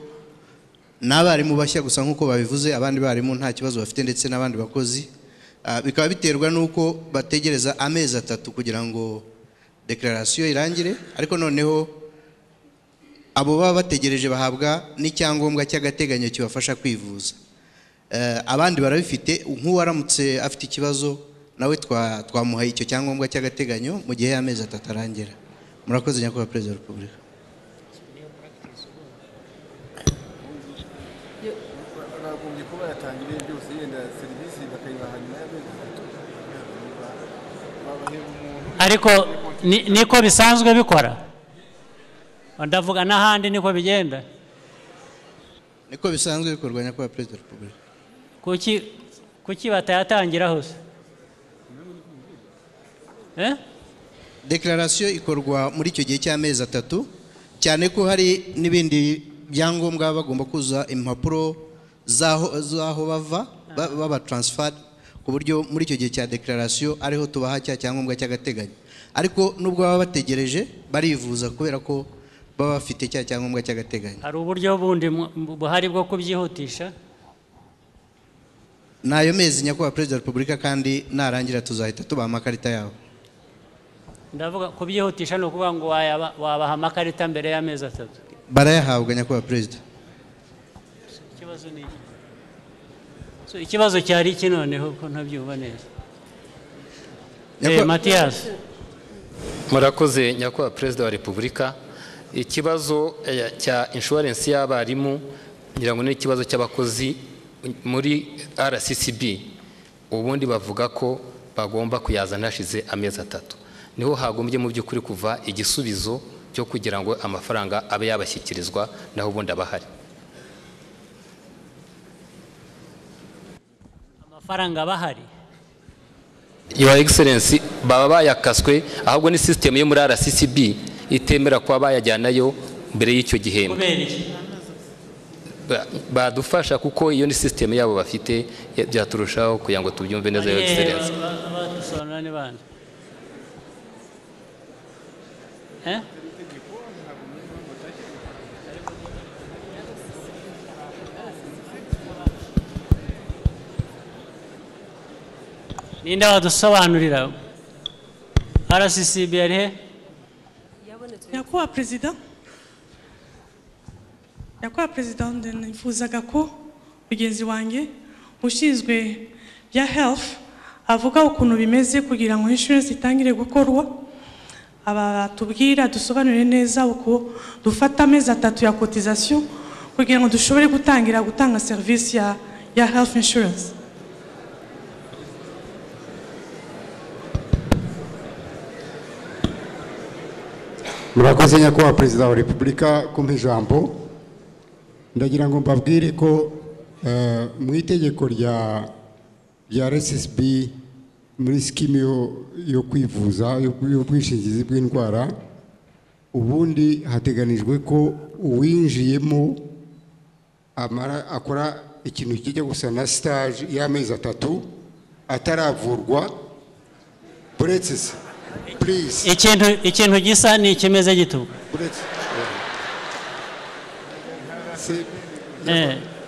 n'abarimu bashya gusa nk'uko babivuze, abandi barimu nta kibazo bafite, ndetse n'abandi bakozi. Bikaba biterwa n'uko bategereza amezi 3 kugira ngo declaration irangire, ariko noneho abo baba bategereje bahabwa n'icyangombwa cy'agateganyo kibafasha kwivuza. Abandi barabifite, nk'uwaramutse afite ikibazo nawe twamuhaye icyo cyangombwa cy'agateganyo mu gihe y'amezi 3 arangira. Murakoze Nyakubahwa Perezida wa Repubulika. Ariko niko bisanzwe bikora, ndavuga n'ahandi niko bigenda. Niko bisanzwe bikorwa Nyakubahwa Perezida wa Repubulika. Kuki batayatangira hose? Declaration ikorwa muri icyo gihe cy'amezi 3, cyane ko hari n'ibindi byangombwa bagomba kuza impapuro zaho baba transfer, ku buryo muri icyo gihe cya declaration ariho tubaha cya cyangombwa cy'agateganyo. Ariko nubwo baba bategereje barivuza kubera ko baba bafite cya cyangombwa cy'agateganyo. Hari uburyo bundi buhari bwo kubyihutisha? Nayo mezi Nyakubahwa Perezida wa Repubulika, kandi narangira tuzahita tubaha amakarita yabo. Ndavuga kubyihutisha no kuvuga ngo wabaha amakarita mbere y'amezi 3. Barayahabwa Nyakubahwa Perezida. Ikibazo ni iki? So ikibazo cyari iki noneho ko ntabyumva neza? Mathias. Murakoze Nyakubahwa Perezida wa Repubulika. Ikibazo cya insurance y'abarimu ngira ngo ni ikibazo cy'abakozi muri RCCB, ubundi bavuga ko bagomba kuyazana hashize amezi 3. Niho hagombye mu by'ukuri kuva igisubizo cyo kugira ngo amafaranga abe yabashyikirizwa, naho ubundi abahari. Amafaranga abahari? Your Excellency, baba bayakaswe, ahubwo ni system yo muri RCCB itemera kwa bayajyanayo mbere y'icyo gihembwe. Badufasha kuko iyo ni system yabo bafite, bya, turushaho kugira ngo tubyumve neza Your Excellency. ninde wadusobanurira RCCB ari he? Nyakubahwa perezida nifuzaga ko mugenzi wanjye ushinzwe bya health avuga ukuntu bimeze kugira ngo insurance itangire gukorwa, abatubwira dusobanurire neza uko dufata amezi 3 ya cotisation kugira ngo dushobore gutanga service ya health insurance. Murakoze nyakubahwa perezida wa repubulika kumpa ijambo. Ndagira ngo mbabwire ko mu itegeko rya RSSB muri skimi yo kwivuza y'ubwishingizi bw'indwara ubundi hateganijwe ko uwinjiyemo akora ikintu kijya gusa na stage y'amezi 3 ataravurwa. Buretse please ikintu gisa ni kimeze gituba.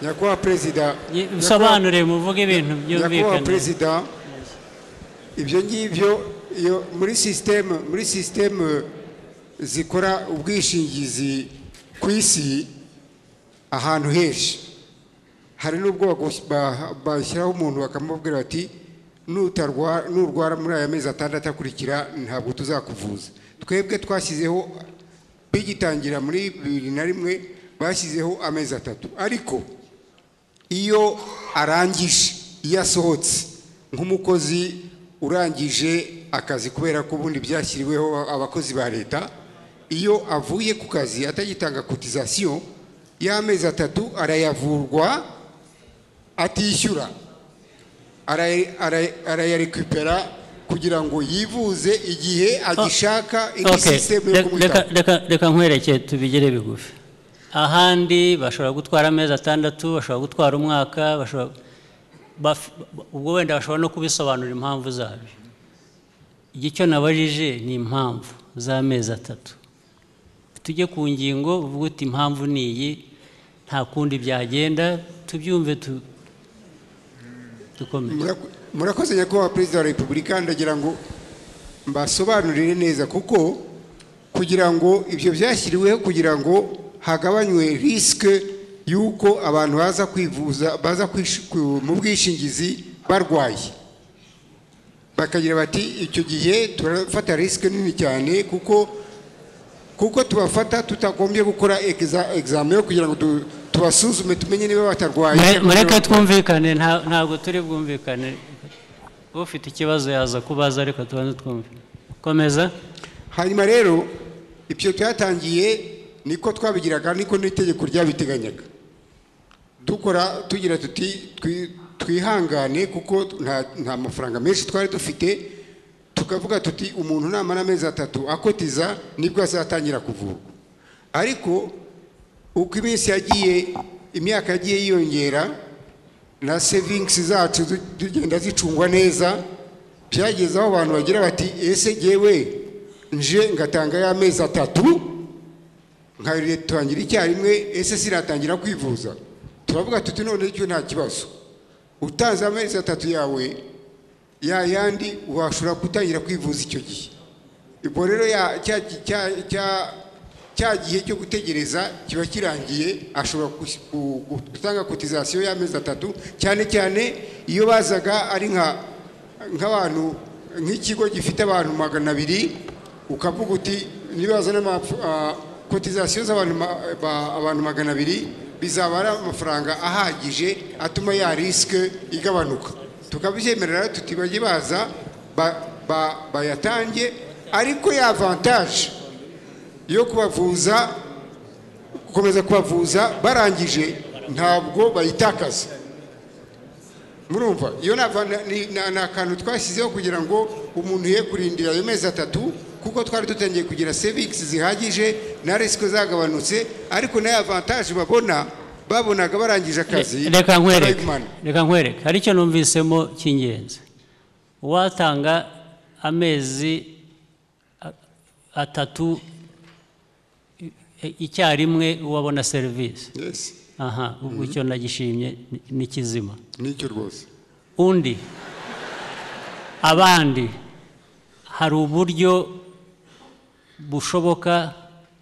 Nyakubahwa perezida bisobanure muvuge ibintu byumvikana. Nyakubahwa perezida ibyo ngibyo muri system zikora ubwishingizi ku isi ahantu henshi hari n'ubwo bashyiraho umuntu bakamubwira bati nurwara muri aya mezi 6 akurikira ntabwo tuzakuvuza. Twebwe twashyizeho bigitangira muri 2001 bashyizeho amezi 3, ariko iyo arangije iyo asohotse nk'umukozi urangije akazi kubera ko ubundi byashyiriweho abakozi ba leta, iyo avuye ku kazi atagitanga cotisation y'amezi 3 arayavurwa atishyura, arayarekupera kugira ngo yivuze igihe agishaka indi system yo kumwita. Reka nkwereke tubigere bigufi. Ahandi bashobora gutwara amezi 6, bashobora gutwara umwaka, ubwo wenda bashobora no kubisobanura impamvu zabyo. Igicyo nabajije ni impamvu z'amezi 3. Tujye ku ngingo uvuga uti impamvu ni iyi, nta kundi byagenda, tubyumve dukomeze. Murakoze nyakubahwa perezida wa repubulika, ndagira ngo mbasobanurire neza kuko kugira ngo ibyo byashyiriweho kugira ngo hagabanywe risque yuko abantu baza kwivuza mu bwishingizi barwaye, bakagira bati icyo gihe turafata risque nini cyane kuko tubafata tutagombye gukora examen yo kugira ngo tubasuzume tumenye niba batarwaye. Mureke twumvikane, ntabwo turi bwumvikane. Ufite ikibazo yaza kubaza, ariko tubanze twumve. Komeza. Hanyuma rero ibyo byatangiye niko twabigiraga, niko n'itegeko ryabiteganyaga. Dukora tugira tuti twihangane kuko nta mafaranga menshi twari dufite, tukavuga tuti umuntu namara amezi 3 akotiza nibwo azatangira kuvurwa. Ariko uko iminsi imyaka yagiye yiyongera na savings zacu zigenda zicungwa neza, byageze aho abantu bagira bati ese jewe nje ngatanga y'amezi 3 nkayitangira icyarimwe, ese siratangira kwivuza? Turavuga tuti none icyo nta kibazo, utanze amezi 3 yawe yandi washobora gutangira kwivuza icyo gihe. Ubwo rero cya gihe cyo gutegereza kiba kirangiye, ashobora gutanga cotisation y'amezi 3, cyane cyane iyo bazaga ari nk'abantu nk'ikigo gifite abantu 200, ukavuga uti nibazana cotisation z'abantu 200 bizaba ari amafaranga ahagije atuma ya risque igabanuka. Tukabyemerera tuti bajye baza bayatange, ariko ya avantage yo kubavuza gukomeza kubavuza barangije ntabwo bayitakaza. Murumva iyo ni akantu twashyizeho kugira ngo umuntu ye kurindira ayo mezi 3, kuko twari dutangiye kugira savings zihagije na risque zagabanutse, ariko na avantage babonaga barangije akazi. Reka nkwereke hari icyo numvisemo cy'ingenzi. Watanga amezi 3 icyarimwe uwabona serivisi. Yes. Aha, ubwo icyo nagishimye ni kizima. Nicyo rwose. Undi abandi hari uburyo bushoboka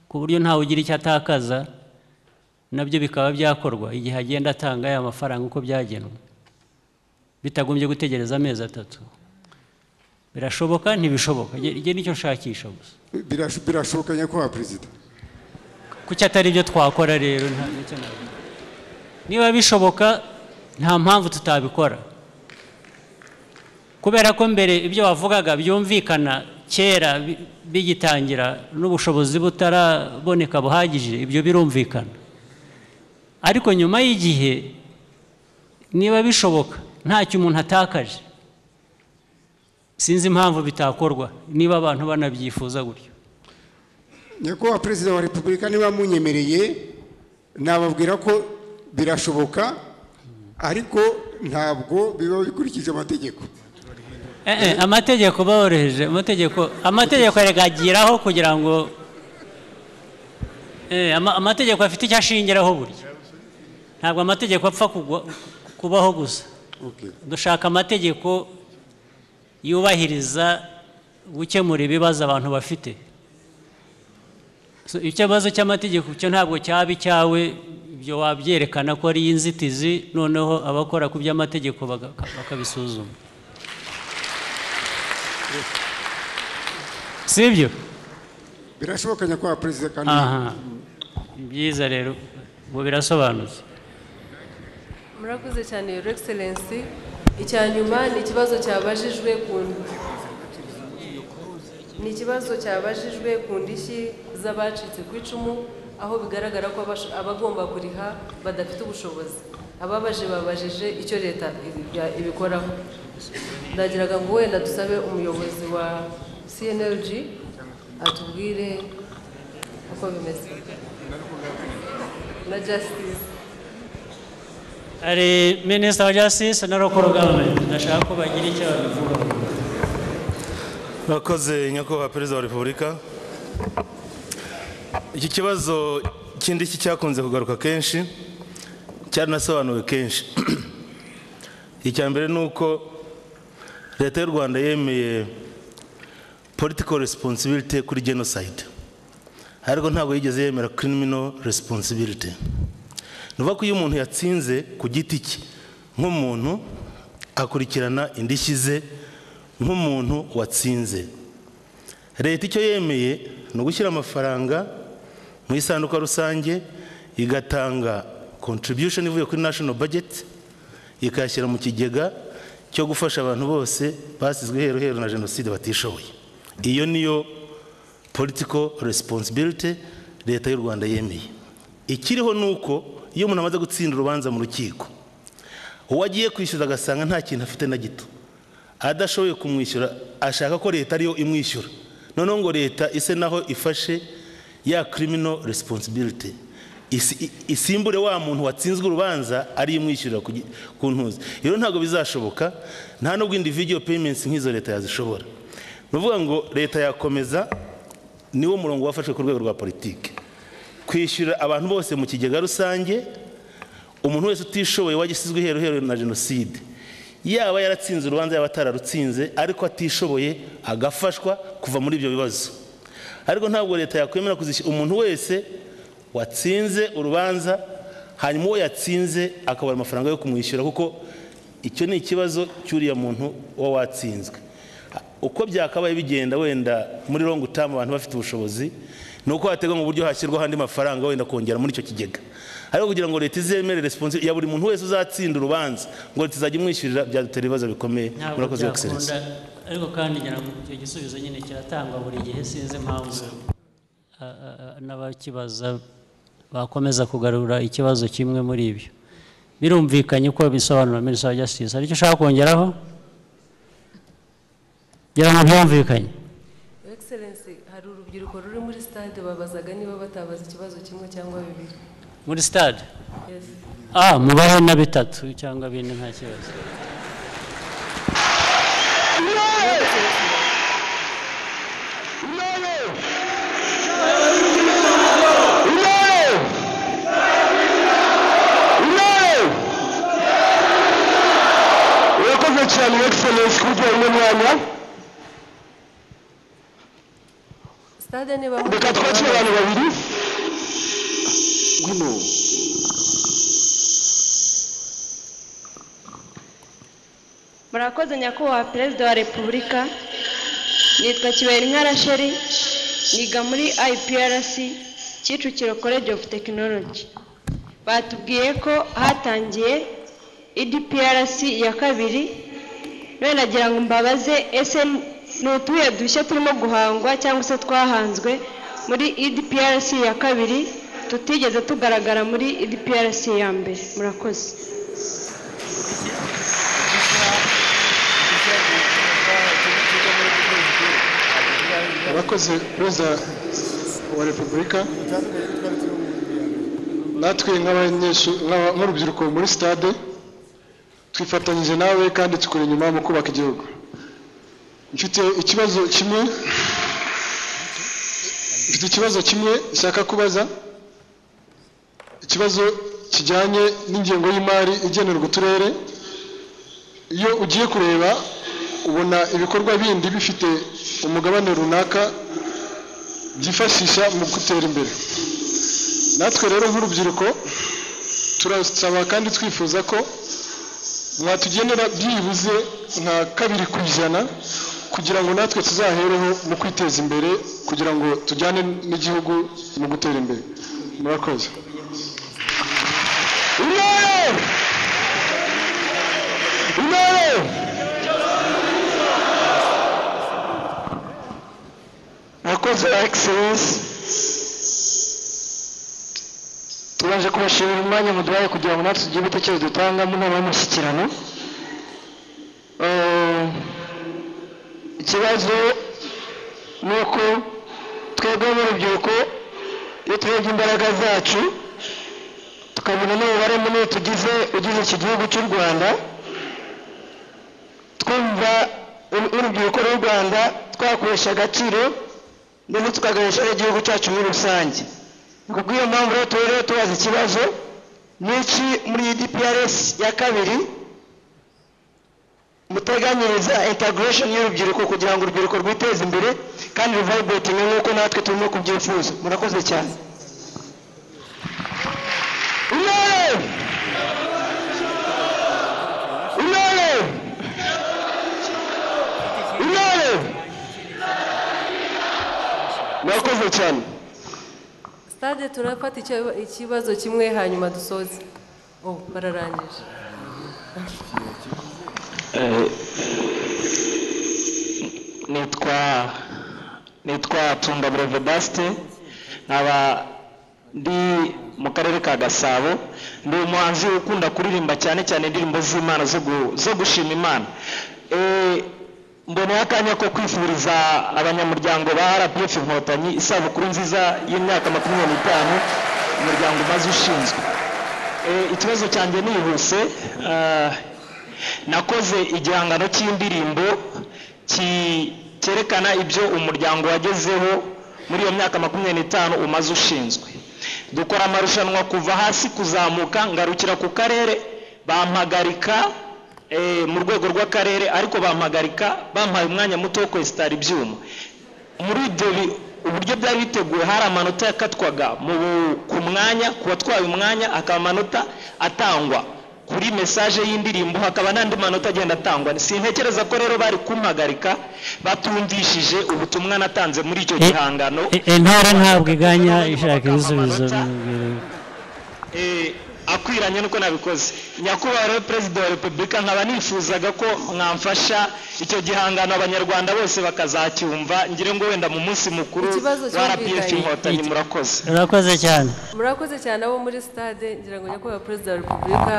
ku buryo ntawe ugira icyo atakaza, nabyo bikaba byakorwa igihe agenda atanga ya mafaranga uko byagenwe bitagombye gutegereza amezi 3. Birashoboka ntibishoboka? Igihe nicyo nshakisha gusa. Birashoboka nyakubahwa perezida. Kuki atari byo twakora rero? Niba bishoboka nta mpamvu tutabikora, kubera ko mbere ibyo wavugaga byumvikana kera bigitangira n'ubushobozi butaraboneka buhagije, ibyo birumvikana. Ariko nyuma y'igihe niba bishoboka ntacyo umuntu atakaje, sinzi impamvu bitakorwa niba abantu banabyifuza gutyo. Nyakubahwa perezida wa repubulika, niba munyemereye nababwira ko birashoboka, ariko ntabwo biba bikurikije amategeko. Amategeko boroheje, amategeko aragagiraho kugira ngo amategeko afite icyo ashingiraho burya. Ntabwo amategeko apfa kubaho gusa. Dushaka amategeko yubahiriza gukemura ibibazo abantu bafite. Ikibazo cy'amategeko cyo ntabwo cyaba icyawe, ibyo wabyerekana ko ari inzitizi, noneho abakora ku by'amategeko bakabisuzuma. Sibyo? Birashoboka nyakubahwa perezida kandi. Byiza rero, ubu birasobanutse. Murakoze cyane Your Excellency. Icya nyuma ni ikibazo cyabajijwe ku ndishyi z'abacitse ku icumu, aho bigaragara ko abagomba kuriha badafite ubushobozi. Ababaje babajije icyo leta ibikoraho. Ndagiraga ngo wenda dusabe umuyobozi wa CNLG atubwire uko bimeze na Justice. Ari Minister wa Justice na Local Government, ndashaka ko bagira icyo babivugaho. Bakoze nyakubahwa perezida wa repubulika. Iki kibazo kindi cyakunze kugaruka kenshi, cyaranasobanuwe kenshi. Icya mbere ni uko leta y'u Rwanda yemeye political responsibility kuri genocide, ariko ntabwo yigeze yemera criminal responsibility. Nuvuga ko iyo umuntu yatsinze ku giti cye nk'umuntu, akurikirana indishyi ze nk'umuntu watsinze. Leta icyo yemeye ni ugushyira amafaranga mu isanduka rusange, igatanga contribution ivuye kuri national budget, ikayashyira mu kigega cyo gufasha abantu bose basizwe heru na jenoside batishoboye. Iyo niyo political responsibility leta y'u Rwanda yemeye. Ikiriho nuko iyo umuntu amaze gutsinda urubanza mu rukiko, uwagiye kwishyura agasanga nta kintu afite na gito, adashoboye kumwishyura, ashaka ko leta ariyo imwishyura, noneho ngo leta ise naho ifashe ya criminal responsibility, isimbure wa muntu watsinzwe urubanza ari imwishyurira ku ntuzi. Iyo ntabwo bizashoboka, nta nubwo individual payments nk'izo leta yazishobora. Nuvuga ngo leta yakomeza, niwo murongo wafashwe ku rwego rwa politiki, kwishyura abantu bose mu kigega rusange, umuntu wese utishoboye wagisizwe heru na jenoside, yaba yaratsinze urubanza yaba atararutsinze, ariko atishoboye agafashwa kuva muri ibyo bibazo. Ariko ntabwo leta yakwemera kuzishyura umuntu wese watsinze urubanza hanyuma uwo yatsinze akabura amafaranga yo kumwishyura, kuko icyo ni ikibazo cy'uriya muntu wa watsinzwe. Uko byakabaye bigenda wenda muri long term abantu bafite ubushobozi, nuko hategwa mu buryo hashyirwa handi mafaranga wenda kongera muri icyo kigega. Ariko kugira ngo leta izemere responsibility ya buri muntu wese uzatsinda urubanza ngo leta izajya imwishyurira, byadutera ibibazo bikomeye. Murakoze Excellence. Ariko kandi ngira ngo icyo gisubizo nyine kiratangwa buri gihe, sinzi impamvu n'abakibaza bakomeza kugarura ikibazo kimwe muri ibyo. Birumvikanye ko bisobanura Minister wa Justice. Aricyo ushaka kongeraho? Gira ngo byumvikanye. Excellency, hari urubyiruko ruri muri stade babazaga niba batabaza ikibazo kimwe cyangwa bibiri. Muri stade? Yes. Mubahe na 3 cyangwa 4 nta kibazo. No! cyane excellence kugira ngo mwanya stade niba reka twakire abantu babiri ngwino murakoze nyakubahwa perezida wa repubulika nitwa Kibayinka Rachel niga muri IPRC Kicukiro College of Technology batubwiye ko hatangiye EDPRC ya kabiri none nagira ngo mbabaze ese n'utuye dushya turimo guhangwa cyangwa se twahanzwe muri EDPRC ya kabiri tutigeze tugaragara muri EDPRC ya mbere murakoze murakoze perezida wa repubulika natwe nk'urubyiruko muri stade twifatanyije nawe kandi tukuri inyuma mu kubaka igihugu mfite ikibazo kimwe nshaka kubaza ikibazo kijyanye n'ingengo y'imari igenerwa uturere iyo ugiye kureba ubona ibikorwa bindi bifite umugabane runaka byifashisha mu gutera imbere natwe rero nk'urubyiruko turasaba kandi twifuza ko mwatugenera byibuze nka 2% kugira ngo natwe tuzahereho mu kwiteza imbere kugira ngo tujyane n'igihugu mu gutera imbere murakoze murakoze excellence tubanje kubashimira umwanya muduhaye kugira ngo natwe tugire ibitekerezo dutanga mu nama y'umushyikirano ikibazo ni uko twebwe nk'urubyiruko iyo turebye imbaraga zacu tukabona n'umubare munini ugize iki gihugu cy'u Rwanda twumva urubyiruko rw'u Rwanda twakoresha agaciro ndetse tukagahisha igihugu cyacu muri rusange kuko iyo mpamvu rero turere tubaza ikibazo n'iki muri EDPRS ya kabiri muteganyiriza integration y'urubyiruko kugira ngo urubyiruko rwiteze imbere kandi revivating nk'uko natwe turimo kubyifuza murakoze cyane murakoze cyane stade turafata ikibazo kimwe hanyuma dusoze bararangije nitwa Tunda Brevedaste nkaba ndi mu karere ka Gasabo ndi umuhanzi ukunda kuririmba cyane cyane indirimbo z'Imana zo gushima Imana mboneye akanya ko kwifuriza abanyamuryango ba RPF Inkotanyi isabukuru nziza y'imyaka 25 umuryango umaze ushinzwe ikibazo cyanjye nihuse nakoze igihangano cy'indirimbo cyerekana ibyo umuryango wagezeho muri iyo myaka 25 umaze ushinzwe dukora amarushanwa kuva hasi kuzamuka ngarukira ku karere bampagarika mu rwego rw'akarere ariko bampagarika bampaye umwanya muto wo kwesitara ibyuma muri ibyo uburyo byari biteguwe hari amanota yakatwaga ku mwanya ku watwaye umwanya akaba amanota atangwa kuri message y'indirimbo hakaba n'andi manota agenda atangwa sintekereza ko rero bari kumpagarika batumvishije ubutumwa natanze muri icyo gihangano intara ntabwo iganya ishaka ibisubizo akwiranye nuko nabikoze nyakubahwa perezida wa repubulika nkaba nifuzaga ko mwamfasha icyo gihangano abanyarwanda bose bakazacyumva ngire ngo wenda mu munsi mukuru wa RPF Inkotanyi murakoze murakoze cyane abo muri stade ngira ngo nyakubahwa perezida wa repubulika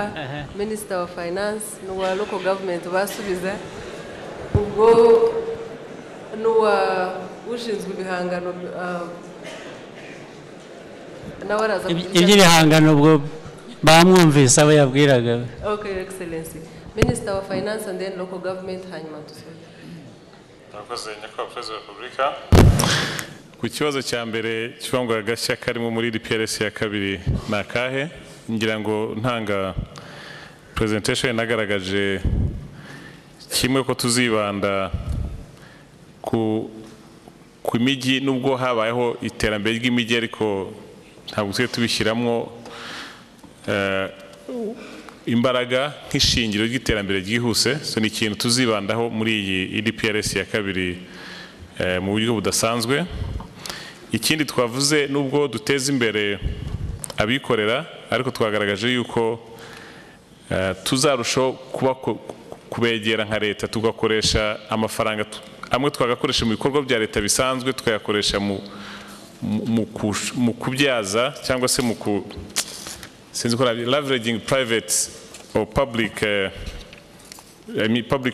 minister wa finance n'uwa local government basubiza ubwo n'uwa ushinzwe ibihangano nawe araza iby'ibihangano ubwo bamwumvise abo yabwiraga okay excellency minister wa finance and then local government hanyuma tusoje murakoze nyakubahwa perezida wa repubulika ku kibazo cya mbere kivango gashya karimo muri DPRS ya kabiri ni akahe ngira ngo ntanga presentation nagaragaje kimwe ko tuzibanda ku mijyi, nubwo habayeho iterambere ry'imijyi ariko ntabwo tujye tubishyiramo imbaraga nk'ishingiro ry'iterambere ryihuse. So ni ikintu tuzibandaho muri iyi EDPRS ya kabiri mu buryo budasanzwe. Ikindi twavuze, nubwo duteza imbere abikorera ariko twagaragaje yuko tuzarushaho kubegera nka leta, tugakoresha amafaranga amwe twagakoresha mu bikorwa bya leta bisanzwe tukayakoresha mu kubyaza cyangwa se sinzi ko leveraging private or public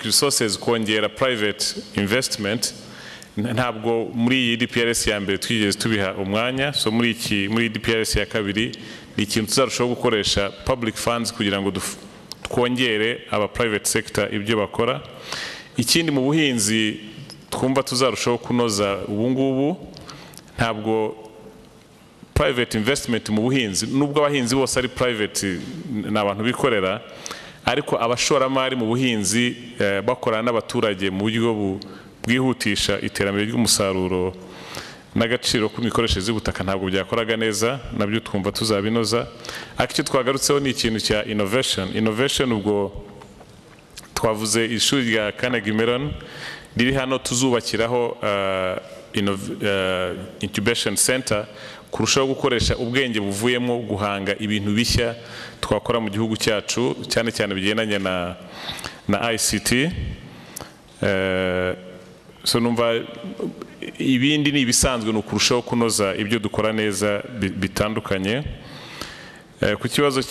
resources, kongera private investment. Ntabwo muri iyi DPRS ya mbere twigeze tubiha umwanya, so muri DPRS ya kabiri ni ikintu tuzarushaho gukoresha public funds kugira ngo twongere aba private sector ibyo bakora. Ikindi mu buhinzi twumva tuzarushaho kunoza ubu ngubu, ntabwo private investment mu buhinzi, nubwo abahinzi bose ari private ni abantu bikorera, ariko abashoramari mu buhinzi bakorana n'abaturage mu buryo bwihutisha iterambere ry'umusaruro n'agaciro k'imikoreshereze y'ubutaka ntabwo byakoraga neza, nabyo twumva tuzabinoza. Ariko icyo twagarutseho ni ikintu cya innovation. Ubwo twavuze ishuri rya Carnegie Mellon riri hano, tuzubakiraho incubation center, kurushaho gukoresha ubwenge buvuyemo guhanga ibintu bishya twakora mu gihugu cyacu, cyane cyane bigendanye na ICT. So numva ibindi ni ibisanzwe, ni ukurushaho kunoza ibyo dukora neza bitandukanye. Ku kibazo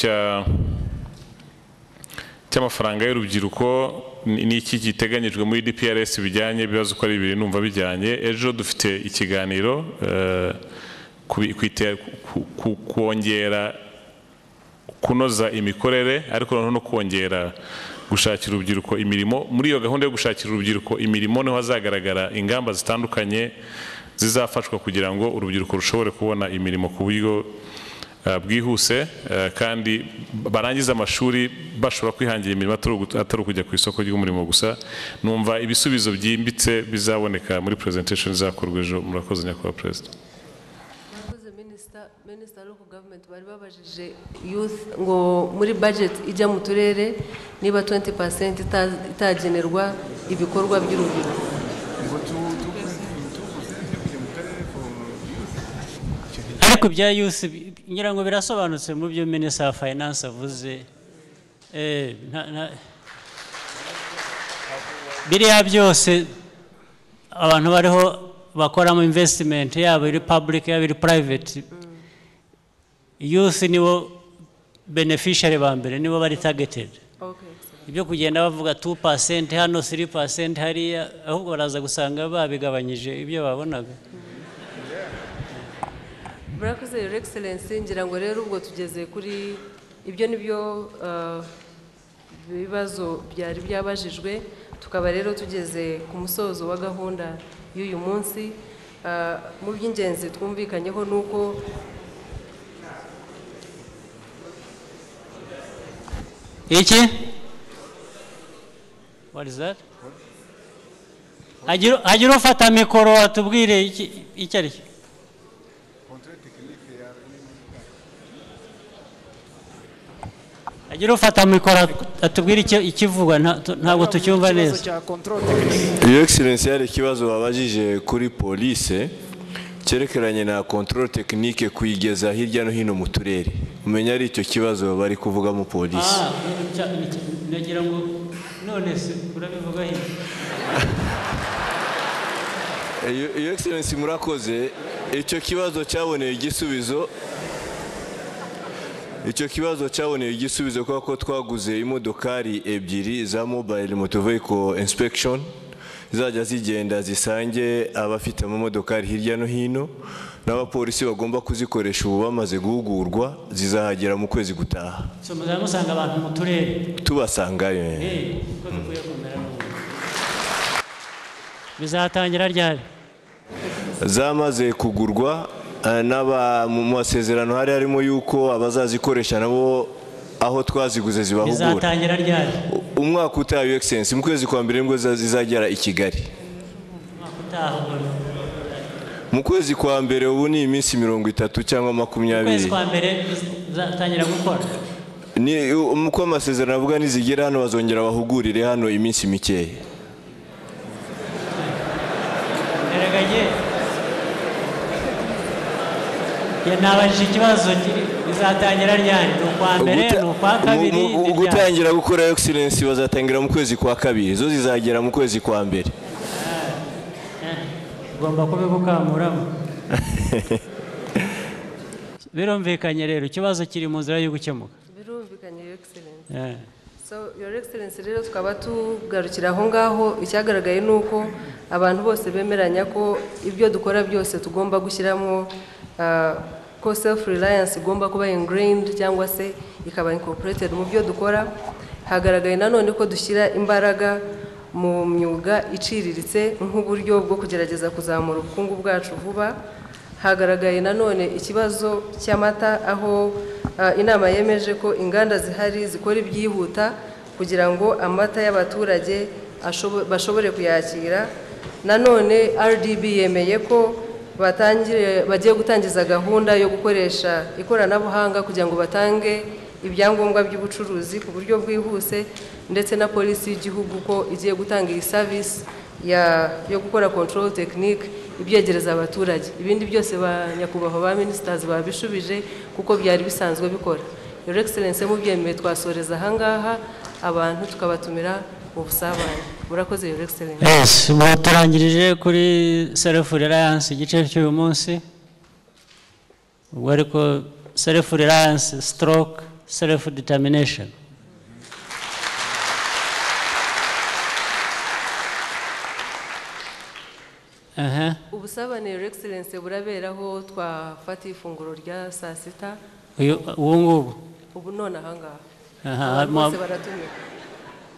cy'amafaranga y'urubyiruko, ni iki giteganyijwe muri DPRS bijyanye, ibibazo uko ari bibiri numva bijyanye. Ejo dufite ikiganiro kongera kunoza imikorere, ariko noneho no kongera gushakira urubyiruko imirimo. Muri iyo gahunda yo gushakira urubyiruko imirimo niho hazagaragara ingamba zitandukanye zizafashwa kugira ngo urubyiruko rushobore kubona imirimo ku buryo bwihuse, kandi barangiza amashuri bashobora kwihangira imirimo atari ukujya ku isoko ry'umurimo gusa. Numva ibisubizo byimbitse bizaboneka muri presentation izakorwa ejo. Murakoze nyakubahwa Perezida. Minister Local Government bari babajije youth ngo muri budget ijya mu turere niba 20% itagenerwa ibikorwa by'urubyiruko. Ariko bya youth ngira ngo birasobanutse mu byo Minister of Finance avuze. Biriya byose abantu bariho bakora mu investment, yaba iri public yaba iri private, youth nibo beneficiary ba mbere, nibo bari targeted. Ibyo kugenda bavuga 2% hano 3% hariya, ahubwo baraza gusanga babigabanyije ibyo babonaga. Murakoze Your Excellency, ngira ngo rero ubwo tugeze kuri ibyo nibyo bibazo byari byabajijwe, tukaba rero tugeze ku musozo wa gahunda y'uyu munsi. Mu by'ingenzi twumvikanyeho nuko iki, what is that? Hagira ufata mikoro atubwire iki ari cyo. Hagira ufata mikoro atubwire ikivugwa, ntabwo tucyumva neza. Your Excellency, hari ikibazo babajije kuri police cyerekeranye na control technique kuyigeza hirya no hino mu turere. Umenya ari icyo kibazo bari kuvuga mu police. Nagira ngo none se urabivuga he? Your Excellency, murakoze. Icyo kibazo cyaboneye igisubizo. Icyo kibazo cyaboneye igisubizo kuko twaguze imodokari ebyiri za mobile motor vehicle inspection zajya zigenda zisange abafite amamodokari hirya no hino, n'abapolisi bagomba kuzikoresha ubu bamaze guhugurwa, zizahagera mu kwezi gutaha. So muzamusanga abantu mu turere tubasangayo. Bizatangira ryari? Zamaze kugurwa, mu masezerano hari harimo yuko abazazikoresha nabo aho twaziguze zibahugura. Bizatangira ryari? umwaka utaha Your Excellency mu kwezi kwa mbere nibwo zizagera i Kigali. Mu kwezi kwa mbere ubu ni iminsi 30 cyangwa 20. Kwezi kwa mbere zatangira gukora. Ni uko amasezerano avuga nizigera hano bazongera bahugurire hano iminsi mikeya. Eragaye. Nabajije ikibazo bizatangira ryari? Ukwa mbere n'ukwa kabiri. Gutangira gukora Your Excellency bazatangira mu kwezi kwa kabiri. Zo zizagera mu kwezi kwa mbere. Ugomba kubibukamuramo. Birumvikanye rero ikibazo kiri mu nzira yo gukemuka. Birumvikanye Your Excellency. So Your Excellency rero tukaba tugarukira aho ngaho icyagaragaye nuko abantu bose bemeranya ko ibyo dukora byose tugomba gushyiramo ko self reliance igomba kuba ingrained cyangwa se ikaba incorporated mu byo dukora. Hagaragaye nanone ko dushyira imbaraga mu myuga iciriritse nk'uburyo bwo kugerageza kuzamura ubukungu bwacu vuba. Hagaragaye nanone ikibazo cy'amata aho inama yemeje ko inganda zihari zikora ibyihuta kugira ngo amata y'abaturage bashobore kuyakira. Nanone RDB yemeye ko bagiye gutangiza gahunda yo gukoresha ikoranabuhanga kugira ngo batange ibyangombwa by'ubucuruzi ku buryo bwihuse, ndetse na polisi y'igihugu ko igiye gutanga iyi service yo gukora control technique ibyegereza abaturage. Ibindi byose ba nyakubahwa ba ministers babishubije kuko byari bisanzwe bikora. Your Excellency mu byemeye twasoreza ahangaha abantu tukabatumira mu busabane. Murakoze Your Excellency. Yes, turangirije kuri self reliance igice cy'uyu munsi. Ubwo ariko self reliance stroke self determination. Ubusabane Your Excellency buraberaho twafata ifunguro rya saa sita. Ubu ngubu. Ubu none ahangaha. Bose baratumira.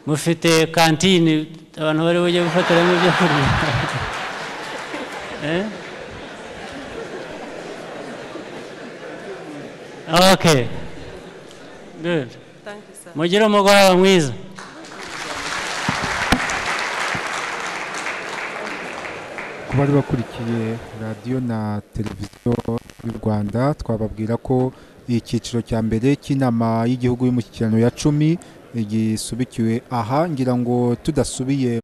Mufite kantine abantu bari bujye gufatiramo ibyo kurya. Okay. Good. Thank you, sir. Mugire umugoroba mwiza. Ku bari bakurikiye radiyo na televiziyo y'u Rwanda twababwira ko icyiciro cya mbere cy'inama y'igihugu y'umushyikirano ya 10 gisubikiwe aha, ngira ngo tudasubiye